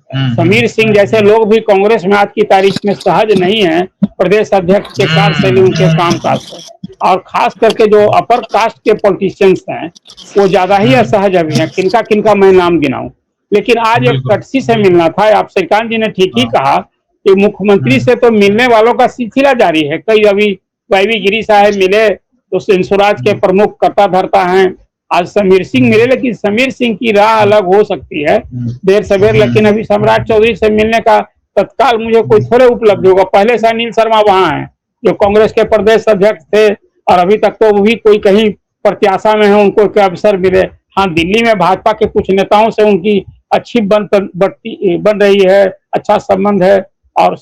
Speaker 2: समीर सिंह जैसे लोग भी कांग्रेस में आज की तारीख में सहज नहीं है। प्रदेश अध्यक्ष के कार्यशैली, उनके कामकाज से, और खास करके जो अपर कास्ट के पॉलिटिशियंस हैं वो ज्यादा ही असहज अभी हैं। किनका किनका मैं नाम गिनाऊं, लेकिन आज एक कटसी से मिलना था। आप श्रीकांत जी ने ठीक ही कहा कि मुख्यमंत्री से तो मिलने वालों का सिलसिला जारी है। कई अभी वाईवी गिरी साहब मिले तो इंसुराज के प्रमुख कर्ता धर्ता हैं, आज समीर सिंह मिले, लेकिन समीर सिंह की राह अलग हो सकती है देर सवेर। लेकिन अभी सम्राट चौधरी से मिलने का तत्काल मुझे कोई थोड़े उपलब्ध होगा। पहले से अनिल शर्मा वहां हैं, जो कांग्रेस के प्रदेश अध्यक्ष थे, और अभी तक तो वो भी कोई कहीं प्रत्याशा में है, उनको क्या अवसर मिले। हाँ, दिल्ली में भाजपा के कुछ नेताओं से उनकी अच्छी बन रही है, अच्छा संबंध है। और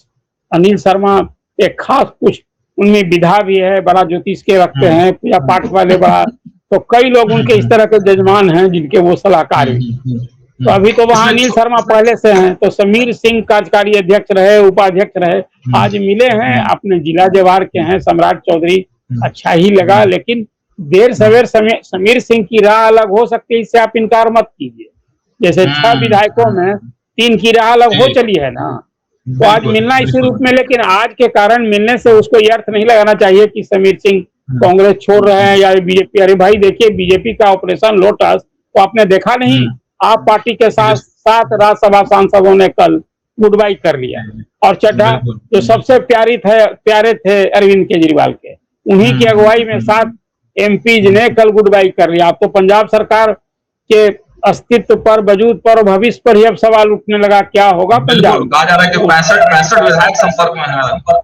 Speaker 2: अनिल शर्मा एक खास कुछ उनमें विधा भी है, बड़ा ज्योतिष के रखते हैं, पूजा पाठ वाले बड़ा। तो कई लोग उनके इस तरह के जजमान हैं जिनके वो सलाहकार भी। तो अभी तो वहाँ अनिल शर्मा पहले से हैं, तो समीर सिंह कार्यकारी अध्यक्ष रहे, उपाध्यक्ष रहे, आज मिले हैं, अपने जिला जवार के हैं सम्राट चौधरी। अच्छा ही लगा, लेकिन देर सवेर समीर सिंह की राह अलग हो सकती है, इससे आप इनकार मत कीजिए। जैसे 6 विधायकों में 3 की राह अलग हो चली है ना, तो आज मिलना इसी रूप में। लेकिन आज के कारण मिलने से उसको ये अर्थ नहीं लगाना चाहिए कि समीर सिंह कांग्रेस छोड़ रहे हैं या बीजेपी। अरे भाई, देखिए, बीजेपी का ऑपरेशन लोटस तो आपने देखा नहीं, आप पार्टी के साथ 7 राज्यसभा सांसदों ने कल गुड बाई कर लिया। और चड्ढा जो सबसे प्यारे थे अरविंद केजरीवाल के, उन्हीं की अगुवाई में 7 एमपीज ने कल गुड बाई कर लिया। अब तो पंजाब सरकार के अस्तित्व पर, वजूद पर, भविष्य पर ही अब सवाल उठने लगा, क्या होगा पंजाब।
Speaker 1: कहा जा रहा है कि 65 विधायक संपर्क में हैं।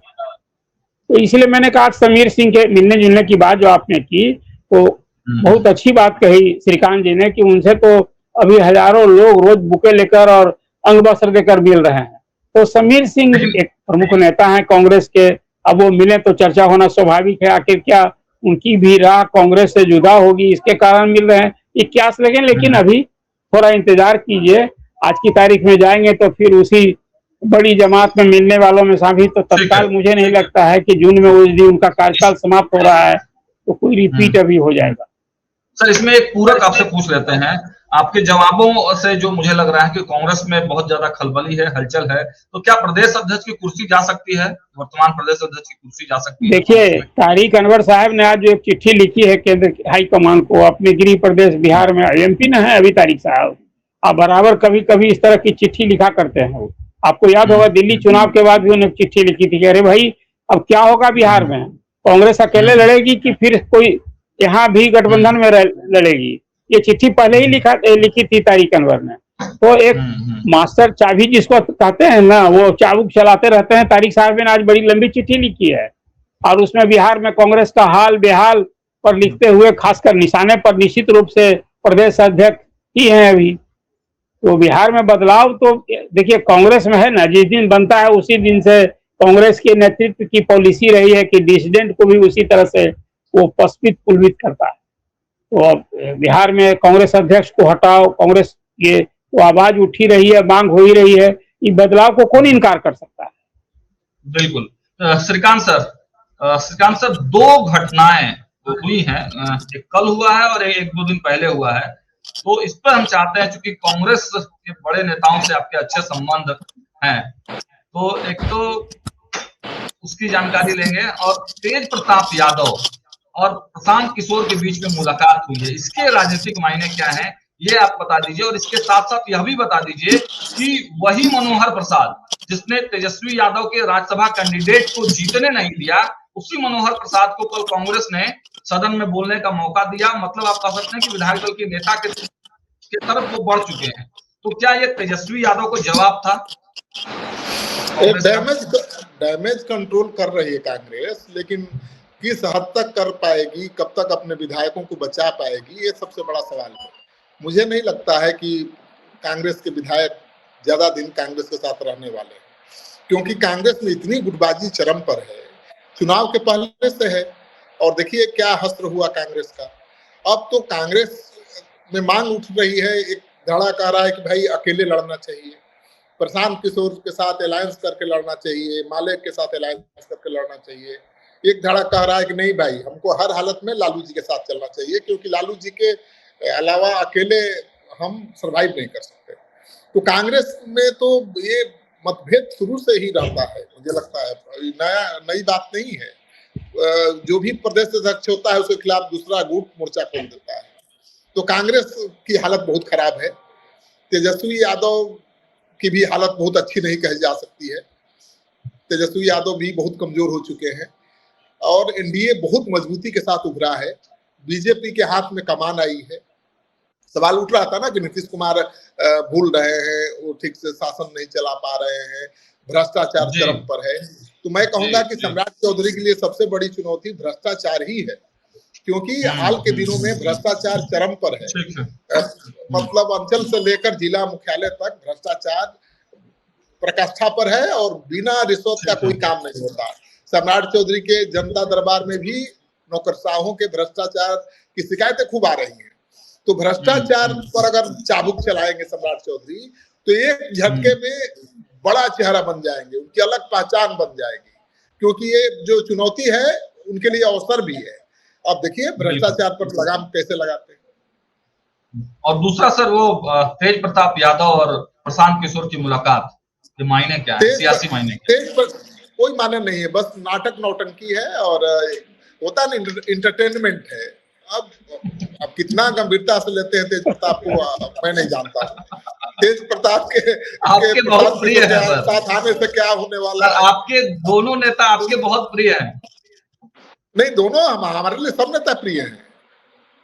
Speaker 2: तो इसलिए मैंने कहा समीर सिंह के मिलने जुलने की बात जो आपने की, तो बहुत अच्छी बात कही श्रीकांत जी ने, कि उनसे तो अभी हजारों लोग रोज बुके लेकर और अंग वस्त्र देकर मिल रहे हैं। तो समीर सिंह एक प्रमुख नेता हैं कांग्रेस के, अब वो मिले तो चर्चा होना स्वाभाविक है। आखिर क्या उनकी भी राह कांग्रेस से जुदा होगी, इसके कारण मिल रहे हैं, ये क्यास लगे। लेकिन अभी थोड़ा इंतजार कीजिए, आज की तारीख में जाएंगे तो फिर उसी बड़ी जमात में मिलने वालों में शामिल। तो तत्काल मुझे नहीं लगता है कि जून में उस दिन उनका कार्यकाल समाप्त हो रहा है, तो कोई रिपीट अभी हो जाएगा।
Speaker 1: सर इसमें एक पूरक आपसे पूछ लेते हैं, आपके जवाबों से जो मुझे लग रहा है कि कांग्रेस में बहुत ज्यादा खलबली है, हलचल है, तो क्या प्रदेश अध्यक्ष की कुर्सी जा सकती है, वर्तमान प्रदेश अध्यक्ष की कुर्सी जा सकती है?
Speaker 2: देखिए, तारिक अनवर साहब ने आज जो एक चिट्ठी लिखी है केंद्र हाईकमान को, अपने गृह प्रदेश बिहार में एमपी न है अभी तारिक साहब, आप बराबर कभी कभी इस तरह की चिट्ठी लिखा करते हैं वो। आपको याद होगा दिल्ली चुनाव के बाद भी उन्होंने चिट्ठी लिखी थी कि अरे भाई अब क्या होगा बिहार में, कांग्रेस अकेले लड़ेगी कि फिर कोई यहाँ भी गठबंधन में लड़ेगी। ये चिट्ठी पहले ही लिखी थी तारिक अनवर ने। तो एक मास्टर चाबी जिसको कहते हैं ना, वो चाबुक चलाते रहते हैं। तारिक साहब ने आज बड़ी लंबी चिट्ठी लिखी है और उसमें बिहार में कांग्रेस का हाल बेहाल पर लिखते हुए खासकर निशाने पर निश्चित रूप से प्रदेश अध्यक्ष ही हैं अभी। तो बिहार में बदलाव तो देखिए कांग्रेस में है ना, जिस दिन बनता है उसी दिन से कांग्रेस के नेतृत्व की पॉलिसी रही है कि डिसिडेंट को भी उसी तरह से वो पस्पित पुलवित करता है। तो अब बिहार में कांग्रेस अध्यक्ष को हटाओ, कांग्रेस ये तो आवाज उठी रही है, मांग हो ही रही है, इस बदलाव को कौन इनकार कर सकता है?
Speaker 1: बिल्कुल। श्रीकांत सर दो घटनाएं हुई हैं, एक कल हुआ है और एक दो दिन पहले हुआ है, तो इस पर हम चाहते हैं क्योंकि कांग्रेस के बड़े नेताओं से आपके अच्छे संबंध हैं, तो एक तो उसकी जानकारी लेंगे। और तेज प्रताप यादव और प्रशांत किशोर के बीच में मुलाकात हुई है, इसके राजनीतिक मायने क्या हैं ये आप बता दीजिए। और इसके साथ साथ यह भी बता दीजिए कि वही मनोहर प्रसाद जिसने तेजस्वी यादव के राज्यसभा कैंडिडेट को जीतने नहीं दिया, उसी मनोहर प्रसाद को कल कांग्रेस ने सदन में बोलने का मौका दिया। मतलब आप कह सकते हैं कि विधायक दल के नेता के तरफ वो बढ़ चुके हैं। तो क्या ये तेजस्वी यादव को जवाब था?
Speaker 3: डैमेज कंट्रोल कर रही है कांग्रेस, लेकिन किस हद तक कर पाएगी, कब तक अपने विधायकों को बचा पाएगी, ये सबसे बड़ा सवाल है। मुझे नहीं लगता है कि कांग्रेस के विधायक ज्यादा दिन कांग्रेस के साथ रहने वाले हैं, क्योंकि कांग्रेस में इतनी गुटबाजी चरम पर है, चुनाव के पहले से है। और देखिए क्या हश्र हुआ कांग्रेस का। अब तो कांग्रेस में मांग उठ रही है, एक धड़ा कह रहा है कि भाई अकेले लड़ना चाहिए, प्रशांत किशोर के साथ अलायंस करके लड़ना चाहिए, माले के साथ अलायंस करके लड़ना चाहिए। एक धड़ा कह रहा है कि नहीं भाई, हमको हर हालत में लालू जी के साथ चलना चाहिए, क्योंकि लालू जी के अलावा अकेले हम सरवाइव नहीं कर सकते। तो कांग्रेस में तो ये मतभेद शुरू से ही रहता है, मुझे लगता है नई बात नहीं है। जो भी प्रदेश अध्यक्ष होता है उसके खिलाफ दूसरा गुट मोर्चा खोल देता है। तो कांग्रेस की हालत बहुत खराब है। तेजस्वी यादव की भी हालत बहुत अच्छी नहीं कही जा सकती है। तेजस्वी यादव भी बहुत कमजोर हो चुके हैं और एनडीए बहुत मजबूती के साथ उभरा है। बीजेपी के हाथ में कमान आई है। सवाल उठ रहा था ना कि नीतीश कुमार भूल रहे हैं, वो ठीक से शासन नहीं चला पा रहे हैं, भ्रष्टाचार चरम पर है। तो मैं कहूंगा कि सम्राट चौधरी के लिए सबसे बड़ी चुनौती भ्रष्टाचार ही है, क्योंकि हाल के दिनों में भ्रष्टाचार चरम पर है। मतलब अंचल से लेकर जिला मुख्यालय तक भ्रष्टाचार प्रकाष्ठा पर है और बिना रिश्वत का कोई काम नहीं होता। सम्राट चौधरी के जनता दरबार में भी नौकरशाहों के भ्रष्टाचार की शिकायतें खूब आ रही हैं। तो भ्रष्टाचार पर अगर चाबुक चलाएंगे सम्राट चौधरी तो एक झटके में बड़ा चेहरा बन जाएंगे, उनकी अलग पहचान बन जाएगी, क्योंकि ये जो चुनौती है उनके लिए अवसर भी है। अब देखिए भ्रष्टाचार पर लगाम कैसे लगाते हैं।
Speaker 1: और दूसरा सर वो तेज प्रताप यादव और प्रशांत किशोर की मुलाकात के मायने क्या है, सियासी मायने?
Speaker 3: तेज पर कोई माने नहीं है, बस नाटक नौटंकी है और होता नहीं, इंटरटेनमेंट है। अब कितना गंभीरता से लेते हैं तेज प्रताप को मैं नहीं जानता। तेज प्रताप के
Speaker 1: आपके बहुत प्रिय है
Speaker 3: साथ आने से क्या होने वाला है।
Speaker 1: आपके दोनों नेता आपके बहुत प्रिय हैं।
Speaker 3: नहीं, दोनों हमारे लिए सब नेता प्रिय हैं।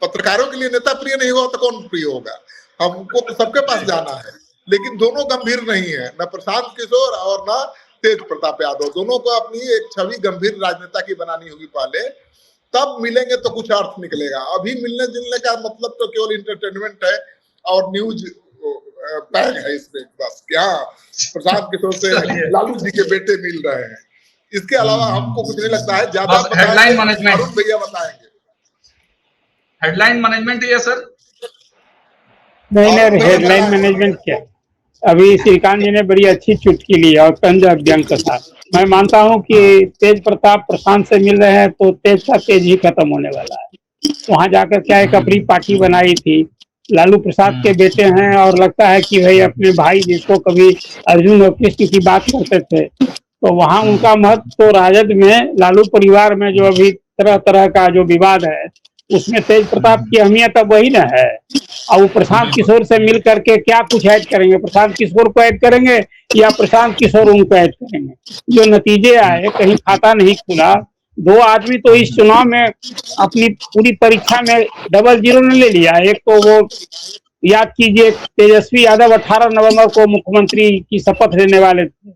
Speaker 3: पत्रकारों के लिए नेता प्रिय नहीं होगा तो कौन प्रिय होगा? हमको तो सबके पास जाना है, लेकिन दोनों गंभीर नहीं है, न प्रशांत किशोर और न तेज प्रताप यादव। दोनों को अपनी एक छवि गंभीर राजनेता की बनानी होगी पहले, तब मिलेंगे तो कुछ अर्थ निकलेगा। अभी मिलने जुलने का मतलब तो केवल इंटरटेनमेंट है और न्यूज पैग है इसमें, बस क्या प्रशांत किशोर से लालू जी के बेटे मिल रहे हैं, इसके अलावा हमको कुछ नहीं लगता है। ज्यादा
Speaker 1: हेडलाइन मैनेजमेंट
Speaker 3: भैया बताएंगे।
Speaker 1: हेडलाइन मैनेजमेंट है सर?
Speaker 2: नहीं, हेडलाइन मैनेजमेंट क्या, अभी श्रीकांत जी ने बड़ी अच्छी चुटकी ली और तंज अध्ययन के साथ। मैं मानता हूं कि तेज प्रताप प्रशांत से मिल रहे हैं तो तेज का तेज ही खत्म होने वाला है। वहां जाकर क्या एक अपनी पार्टी बनाई थी। लालू प्रसाद के बेटे हैं और लगता है कि भाई अपने भाई जिसको कभी अर्जुन और कृष्ण की बात करते थे, तो वहां उनका महत्व तो राजद में लालू परिवार में जो अभी तरह तरह का जो विवाद है उसमें तेज प्रताप की अहमियत अब वही ना है। और वो प्रशांत किशोर से मिल करके क्या कुछ ऐड करेंगे, प्रशांत किशोर को ऐड करेंगे या प्रशांत किशोर उनको ऐड करेंगे। जो नतीजे आए, कहीं खाता नहीं खुला। दो आदमी तो इस चुनाव में अपनी पूरी परीक्षा में डबल जीरो ने ले लिया। एक तो वो याद कीजिए तेजस्वी यादव 18 नवंबर को मुख्यमंत्री की शपथ लेने वाले थे,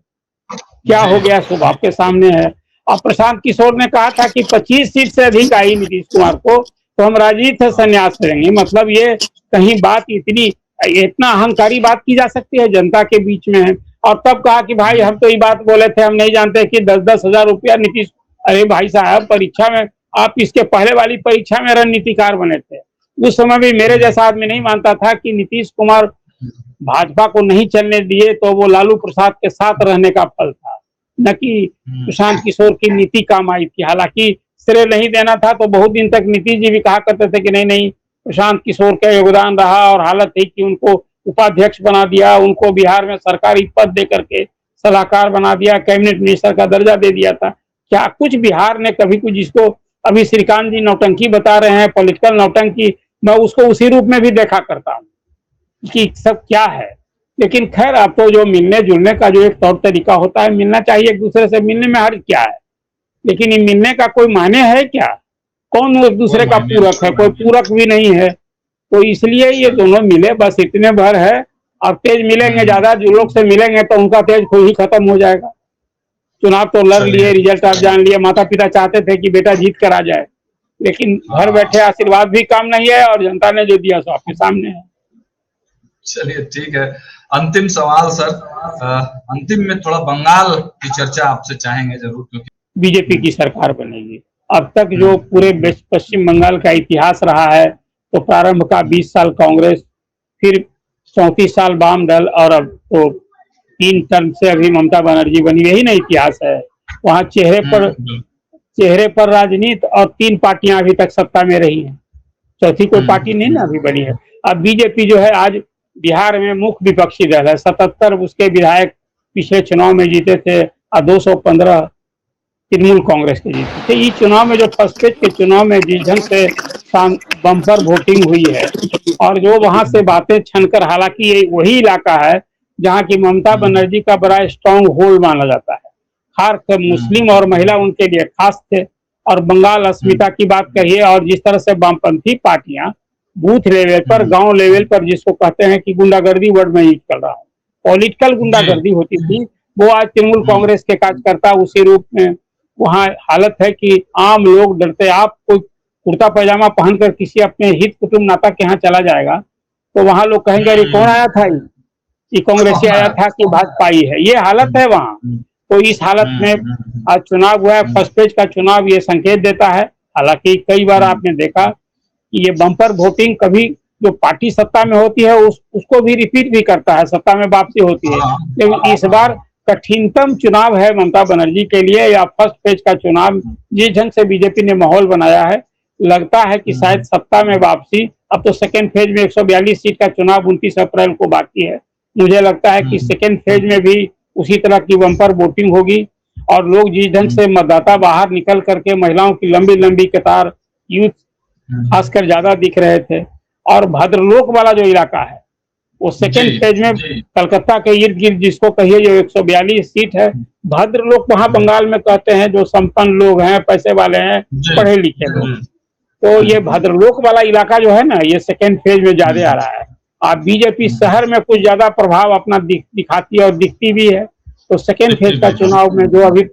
Speaker 2: क्या हो गया सो आपके सामने है। और प्रशांत किशोर ने कहा था कि 25 सीट से अधिक आई नीतीश कुमार को तो हम राजनीति से संन्यास करेंगे। मतलब ये कहीं बात इतना अहंकारी बात की जा सकती है जनता के बीच में है। और तब कहा कि भाई हम तो ये बात बोले थे, हम नहीं जानते कि 10-10 हजार रुपया नीतीश। अरे भाई साहब, परीक्षा में आप इसके पहले वाली परीक्षा में रणनीतिकार बने थे। उस समय भी मेरे जैसा आदमी नहीं मानता था कि नीतीश कुमार भाजपा को नहीं चलने दिए तो वो लालू प्रसाद के साथ रहने का फल था, न कि प्रशांत किशोर की नीति काम आई थी। हालांकि श्रेय नहीं देना था तो बहुत दिन तक नीतीश जी भी कहा करते थे कि नहीं नहीं प्रशांत किशोर का योगदान रहा, और हालत थी कि उनको उपाध्यक्ष बना दिया, उनको बिहार में सरकारी पद दे करके सलाहकार बना दिया, कैबिनेट मिनिस्टर का दर्जा दे दिया था। क्या कुछ बिहार ने कभी कुछ, जिसको अभी श्रीकांत जी नौटंकी बता रहे हैं, पॉलिटिकल नौटंकी, मैं उसको उसी रूप में भी देखा करता हूँ कि सब क्या है। लेकिन खैर, अब तो जो मिलने जुलने का जो एक तौर तरीका होता है, मिलना चाहिए एक दूसरे से, मिलने में हर्ज क्या है। लेकिन ये मिलने का कोई माने है क्या? कौन एक दूसरे का पूरक है? कोई पूरक भी नहीं है। तो इसलिए ये दोनों मिले, बस इतने भर है। अब तेज मिलेंगे, ज्यादा जो लोग से मिलेंगे तो उनका तेज खुद ही खत्म हो जाएगा। चुनाव तो लड़ लिए, रिजल्ट आप जान लिए, माता पिता चाहते थे कि बेटा जीत कर आ जाए, लेकिन घर बैठे आशीर्वाद भी काम नहीं है और जनता ने जो दिया सो आपके सामने है।
Speaker 1: चलिए ठीक है, अंतिम सवाल सर, अंतिम में थोड़ा बंगाल की चर्चा आपसे चाहेंगे जरूर, क्योंकि
Speaker 2: बीजेपी की सरकार बनेगी। अब तक जो पूरे पश्चिम बंगाल का इतिहास रहा है, तो प्रारंभ का 20 साल कांग्रेस, फिर 34 साल वाम दल, और अब तो 3 टर्म से अभी ममता बनर्जी बनी, यही ना इतिहास है। वहाँ चेहरे पर राजनीति, और 3 पार्टियां अभी तक सत्ता में रही हैं, चौथी कोई पार्टी नहीं ना अभी बनी है। अब बीजेपी जो है आज बिहार में मुख्य विपक्षी दल है। 77 उसके विधायक पिछले चुनाव में जीते थे और 215 तृणमूल कांग्रेस के जीते थे। इस चुनाव में जो फर्स्ट फेज के चुनाव में जिस ढंग से बम्पर वोटिंग हुई है, और जो वहां से बातें छनकर, हालांकि ये वही इलाका है जहां की ममता बनर्जी का बड़ा स्ट्रॉन्ग होल्ड माना जाता है, खासकर मुस्लिम और महिला उनके लिए खास थे। और बंगाल अस्मिता की बात कहिए, और जिस तरह से वामपंथी पार्टियां बूथ लेवल पर, गांव लेवल पर, जिसको कहते हैं कि गुंडागर्दी वर्ड में यूज कर रहा हूँ, पॉलिटिकल गुंडागर्दी होती थी, वो आज तृणमूल कांग्रेस के कार्यकर्ता उसी रूप में। वहाँ हालत है कि आम लोग डरते। आप कोई कुर्ता पैजामा पहनकर किसी अपने हित कुटुंब नाता के यहाँ चला जाएगा तो वहां लोग कहेंगे अरे कौन आया था, ये कांग्रेसी आया था कि भाजपा ही है। ये हालत है वहाँ। तो इस हालत में आज चुनाव हुआ है, फर्स्ट पेज का चुनाव, ये संकेत देता है। हालांकि कई बार आपने देखा कि ये बम्पर वोटिंग कभी जो पार्टी सत्ता में होती है उसको भी रिपीट भी करता है, सत्ता में वापसी होती है। लेकिन इस बार कठिनतम चुनाव है ममता बनर्जी के लिए, या फर्स्ट फेज का चुनाव। जिस ढंग से बीजेपी ने माहौल बनाया है, लगता है कि शायद सत्ता में वापसी। अब तो सेकेंड फेज में 142 सीट का चुनाव 29 अप्रैल को बाकी है। मुझे लगता है कि सेकेंड फेज में भी उसी तरह की बम्पर वोटिंग होगी, और लोग जिस ढंग से मतदाता बाहर निकल करके, महिलाओं की लंबी लंबी कतार, यूथ खासकर ज्यादा दिख रहे थे। और भद्रलोक वाला जो इलाका है वो सेकेंड फेज में कलकत्ता के इर्द गिर्द, जिसको कहिए जो 142 सीट है, भद्रलोक वहां बंगाल में कहते हैं जो संपन्न लोग हैं, पैसे वाले हैं, पढ़े लिखे लोग। तो ये भद्रलोक वाला इलाका जो है ना, ये सेकेंड फेज में ज्यादा आ रहा है। आप बीजेपी शहर में कुछ ज्यादा प्रभाव अपना दिखाती है और दिखती भी है। तो सेकेंड फेज का चुनाव में जो अभी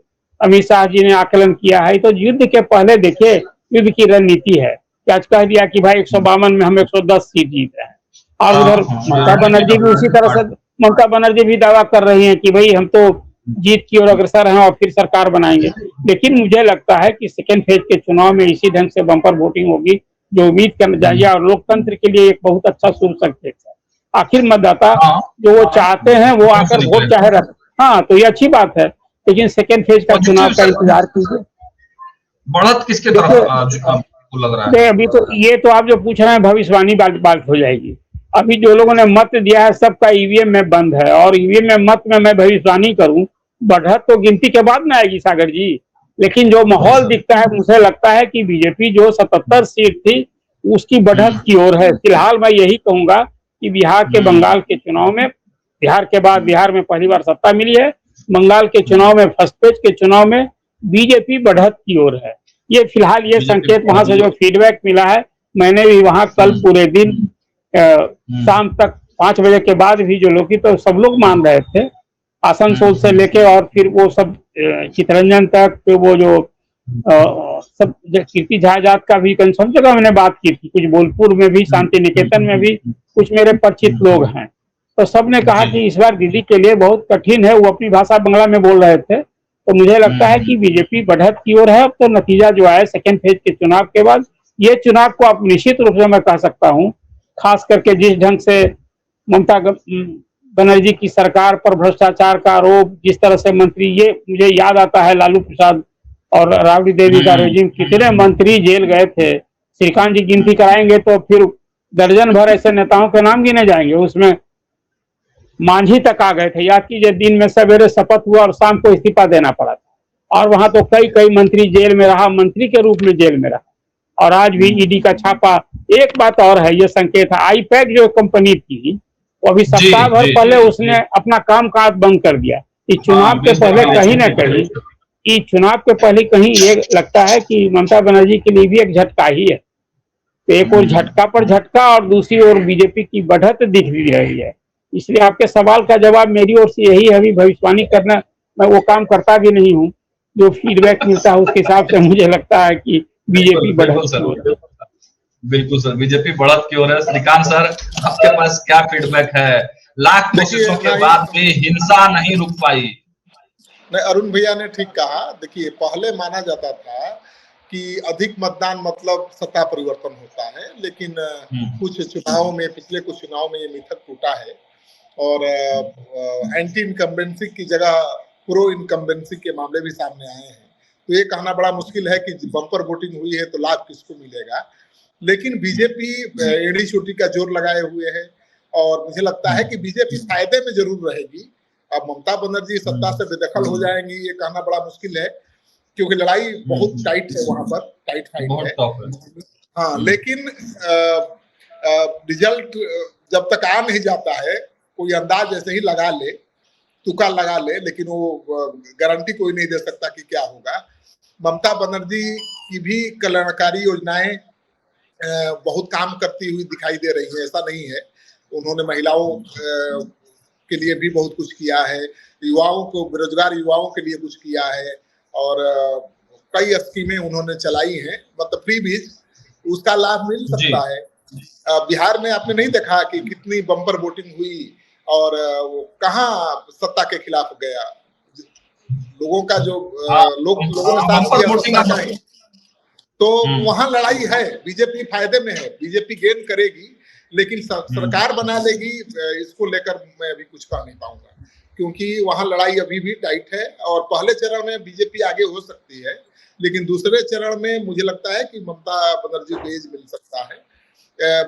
Speaker 2: अमित शाह जी ने आकलन किया है, तो युद्ध के पहले देखिए युद्ध की रणनीति है कि आज कह दिया कि भाई 152 में हम 110 सीट जीत रहे हैं। और उधर ममता बनर्जी भी उसी तरह से, ममता बनर्जी भी दावा कर रही हैं कि भाई हम तो जीत की ओर अग्रसर हैं और फिर सरकार बनाएंगे। लेकिन मुझे लगता है कि सेकेंड फेज के चुनाव में इसी ढंग से बम्पर वोटिंग होगी, जो उम्मीद करना चाहिए, और लोकतंत्र के लिए एक बहुत अच्छा शुभ संकेत है। आखिर मतदाता जो वो चाहते हैं वो आकर वोट चाहे रख, हाँ, तो ये अच्छी बात है। लेकिन सेकेंड फेज का चुनाव का इंतजार कीजिए।
Speaker 1: बढ़त किसके तरफ आपको लग रहा है?
Speaker 2: नहीं, अभी तो ये तो आप जो पूछ रहे हैं भविष्यवाणी बात हो जाएगी। अभी जो लोगों ने मत दिया है सबका ईवीएम में बंद है, और ईवीएम में मत में मैं भविष्यवाणी करूं, बढ़त तो गिनती के बाद में आएगी सागर जी। लेकिन जो माहौल दिखता है, मुझे लगता है कि बीजेपी जो 77 सीट थी उसकी बढ़त की ओर है। फिलहाल मैं यही कहूंगा कि बिहार के बंगाल के चुनाव में, बिहार के बाद बिहार में पहली बार सत्ता मिली है, बंगाल के चुनाव में, फर्स्ट पेज के चुनाव में बीजेपी बढ़त की ओर है। ये फिलहाल ये संकेत वहां से जो फीडबैक मिला है, मैंने भी वहां कल पूरे दिन शाम तक 5 बजे के बाद भी जो लोग, तो सब लोग मान रहे थे, आसनसोल से लेके और फिर वो सब चितरंजन तक, फिर वो जो सब कीर्ति झाजात का भी कहीं सब जगह मैंने बात की थी, कुछ बोलपुर में भी, शांति निकेतन में भी कुछ मेरे परिचित लोग हैं, तो सब ने कहा कि इस बार दीदी के लिए बहुत कठिन है। वो अपनी भाषा बंगला में बोल रहे थे। तो मुझे लगता है कि बीजेपी बढ़त की ओर है। तो नतीजा जो आया सेकेंड फेज के चुनाव के बाद, ये चुनाव को आप निश्चित रूप से मैं कह सकता हूँ, खास करके जिस ढंग से ममता बनर्जी की सरकार पर भ्रष्टाचार का आरोप, जिस तरह से मंत्री, ये मुझे याद आता है लालू प्रसाद और राबड़ी देवी का रेजिम, कितने मंत्री जेल गए थे। श्रीकांत जी गिनती कराएंगे तो फिर दर्जन भर ऐसे नेताओं के नाम गिने जाएंगे। उसमें मांझी तक आ गए थे। याद कीजिए, दिन में सवेरे शपथ हुआ और शाम को इस्तीफा देना पड़ा था। और वहां तो कई मंत्री जेल में रहा, मंत्री के रूप में जेल में रहा। और आज भी ईडी का छापा। एक बात और है, ये संकेत है, आईपैक जो कंपनी थी, वो अभी सप्ताह भर पहले उसने अपना काम काज बंद कर दिया। इस चुनाव के पहले कहीं ना कहीं, इस चुनाव के पहले कहीं ये लगता है कि ममता बनर्जी के लिए भी एक झटका ही है। तो एक और झटका पर झटका, और दूसरी ओर बीजेपी की बढ़त दिख रही है। इसलिए आपके सवाल का जवाब मेरी ओर से यही है, अभी भविष्यवाणी करना मैं वो काम करता भी नहीं हूँ। जो फीडबैक मिलता है उसके हिसाब से मुझे लगता है कि बीजेपी बढ़त की ओर है।
Speaker 1: बिल्कुल सर, बीजेपी बढ़त की ओर है। श्रीकांत सर, आपके पास क्या फीडबैक है? लाख कोशिशों के बाद भी हिंसा नहीं रुक पाई।
Speaker 3: नहीं, अरुण भैया ने ठीक कहा। देखिए, पहले माना जाता था कि अधिक मतदान मतलब सत्ता परिवर्तन होता है, लेकिन कुछ चुनावों में, पिछले कुछ चुनाव में ये मिथक टूटा है और एंटी इनकम्बेंसी की जगह प्रो इनकम्बेंसी के मामले भी सामने आए हैं। तो ये कहना बड़ा मुश्किल है कि बम्पर वोटिंग हुई है तो लाभ किसको मिलेगा। लेकिन बीजेपी एड़ी चोटी का जोर लगाए हुए है और मुझे लगता है कि बीजेपी फायदे में जरूर रहेगी। अब ममता बनर्जी सत्ता से बेदखल हो जाएंगी, ये कहना बड़ा मुश्किल है, क्योंकि लड़ाई बहुत टाइट है, वहां पर टाइट फाइट है। हाँ, लेकिन रिजल्ट जब तक आ नहीं जाता है, कोई अंदाज ऐसे ही लगा ले, तुक्का लगा ले, लेकिन वो गारंटी कोई नहीं दे सकता कि क्या होगा। ममता बनर्जी की भी कल्याणकारी योजनाएं बहुत काम करती हुई दिखाई दे रही है, ऐसा नहीं है। उन्होंने महिलाओं के लिए भी बहुत कुछ किया है, युवाओं को, बेरोजगार युवाओं के लिए कुछ किया है, और कई स्कीमें उन्होंने चलाई हैं, मतलब फ्री बीज, उसका लाभ मिल सकता है। बिहार में आपने नहीं देखा कि कितनी बम्पर वोटिंग हुई और वो कहाँ सत्ता के खिलाफ गया। लोगों का जो लोगों ने साथ किया, तो वहां लड़ाई है। बीजेपी फायदे में है, बीजेपी गेन करेगी, लेकिन सरकार बना लेगी, इसको लेकर मैं अभी कुछ कह नहीं पाऊंगा, क्योंकि वहां लड़ाई अभी भी टाइट है। और पहले चरण में बीजेपी आगे हो सकती है, लेकिन दूसरे चरण में मुझे लगता है कि ममता बनर्जी को एज मिल सकता है।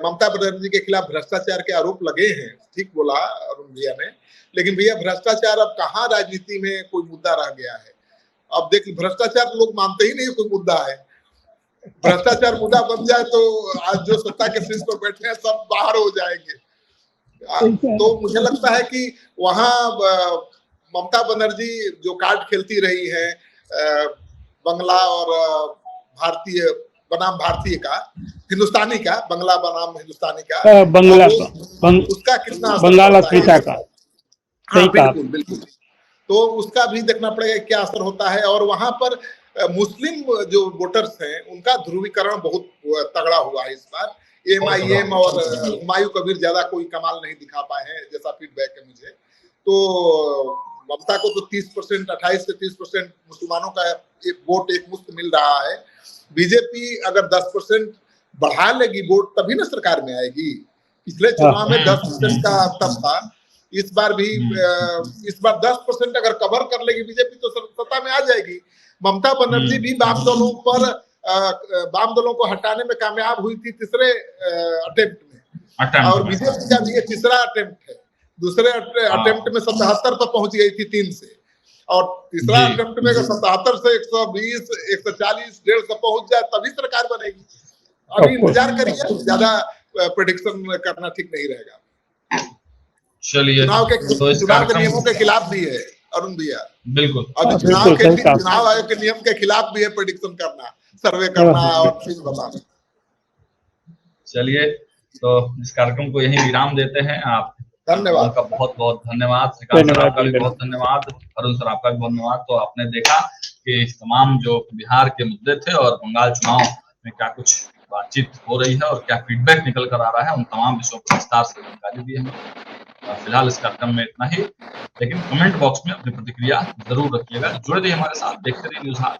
Speaker 3: ममता बनर्जी के खिलाफ भ्रष्टाचार के आरोप लगे हैं, ठीक बोला अरुण भैया ने, लेकिन भैया भ्रष्टाचार अब कहाँ राजनीति में कोई मुद्दा रह गया है। अब देखिए, भ्रष्टाचार लोग मानते ही नहीं कोई मुद्दा है। भ्रष्टाचार मुद्दा बन जाए तो आज जो सत्ता के शीर्ष पर बैठे हैं सब बाहर हो जाएंगे। तो मुझे लगता है कि वहां ममता बनर्जी जो कार्ड खेलती रही है, बंगला और भारतीय बनाम भारतीय का, हिंदुस्तानी का, बंगला बनाम हिंदुस्तानी का,
Speaker 2: बंगला
Speaker 3: उसका कितना
Speaker 2: बंगाल अफ्रीका का,
Speaker 3: हाँ बिल्कुल बिल्कुल, तो उसका भी देखना पड़ेगा क्या असर होता है। और वहां पर मुस्लिम जो वोटर्स हैं उनका ध्रुवीकरण बहुत तगड़ा हुआ है इस बार। एमआईएम और हुमायूं कबीर ज्यादा कोई कमाल नहीं दिखा पाए हैं, जैसा फीडबैक है मुझे। तो ममता को तो 30%, 28 से 30% मुसलमानों का वोट एक मुश्त मिल रहा है। बीजेपी अगर 10% बढ़ा लेगी वोट, तभी ना सरकार में आएगी। पिछले चुनाव में 10% का अंतर था, इस बार भी इस बार 10% अगर कवर कर लेगी बीजेपी तो सत्ता में आ जाएगी। ममता बनर्जी भी बाप दोनों पर वाम दलों को हटाने में कामयाब हुई थी तीसरे अटेम्प्ट में, और बीजेपी का भी ये तीसरा अटेम्प्ट है। दूसरे अटेम्प्ट में 77 पर पहुंच गई थी 3 से, और तीसरा अटेम्प्ट में अगर 77 से 120, 140, 150 पहुंच जाए तभी सरकार बनेगी। अभी इंतजार करिए, ज्यादा प्रेडिक्शन करना ठीक नहीं रहेगा।
Speaker 1: चलिए,
Speaker 3: चुनाव के नियमों के खिलाफ भी है अरुण भैया,
Speaker 1: बिल्कुल।
Speaker 3: और चुनाव आयोग के नियम के खिलाफ भी है प्रेडिक्शन करना, सर्वे करना और चीज बताना।
Speaker 1: चलिए, तो इस कार्यक्रम को यहीं विराम देते हैं। आप
Speaker 3: धन्यवाद,
Speaker 1: आपका बहुत बहुत धन्यवाद। श्रीकांत सर आपका भी बहुत धन्यवाद, अरुण सर आपका भी बहुत धन्यवाद। तो आपने देखा कि इस तमाम जो बिहार के मुद्दे थे और बंगाल चुनाव में क्या कुछ बातचीत हो रही है और क्या फीडबैक निकल कर आ रहा है, उन तमाम विषयों पर विस्तार से जानकारी दी है। फिलहाल इस कार्यक्रम में इतना ही, लेकिन कमेंट बॉक्स में अपनी प्रतिक्रिया जरूर रखिएगा। जुड़े रहिए हमारे साथ, देखते रहिए न्यूज़ हाट।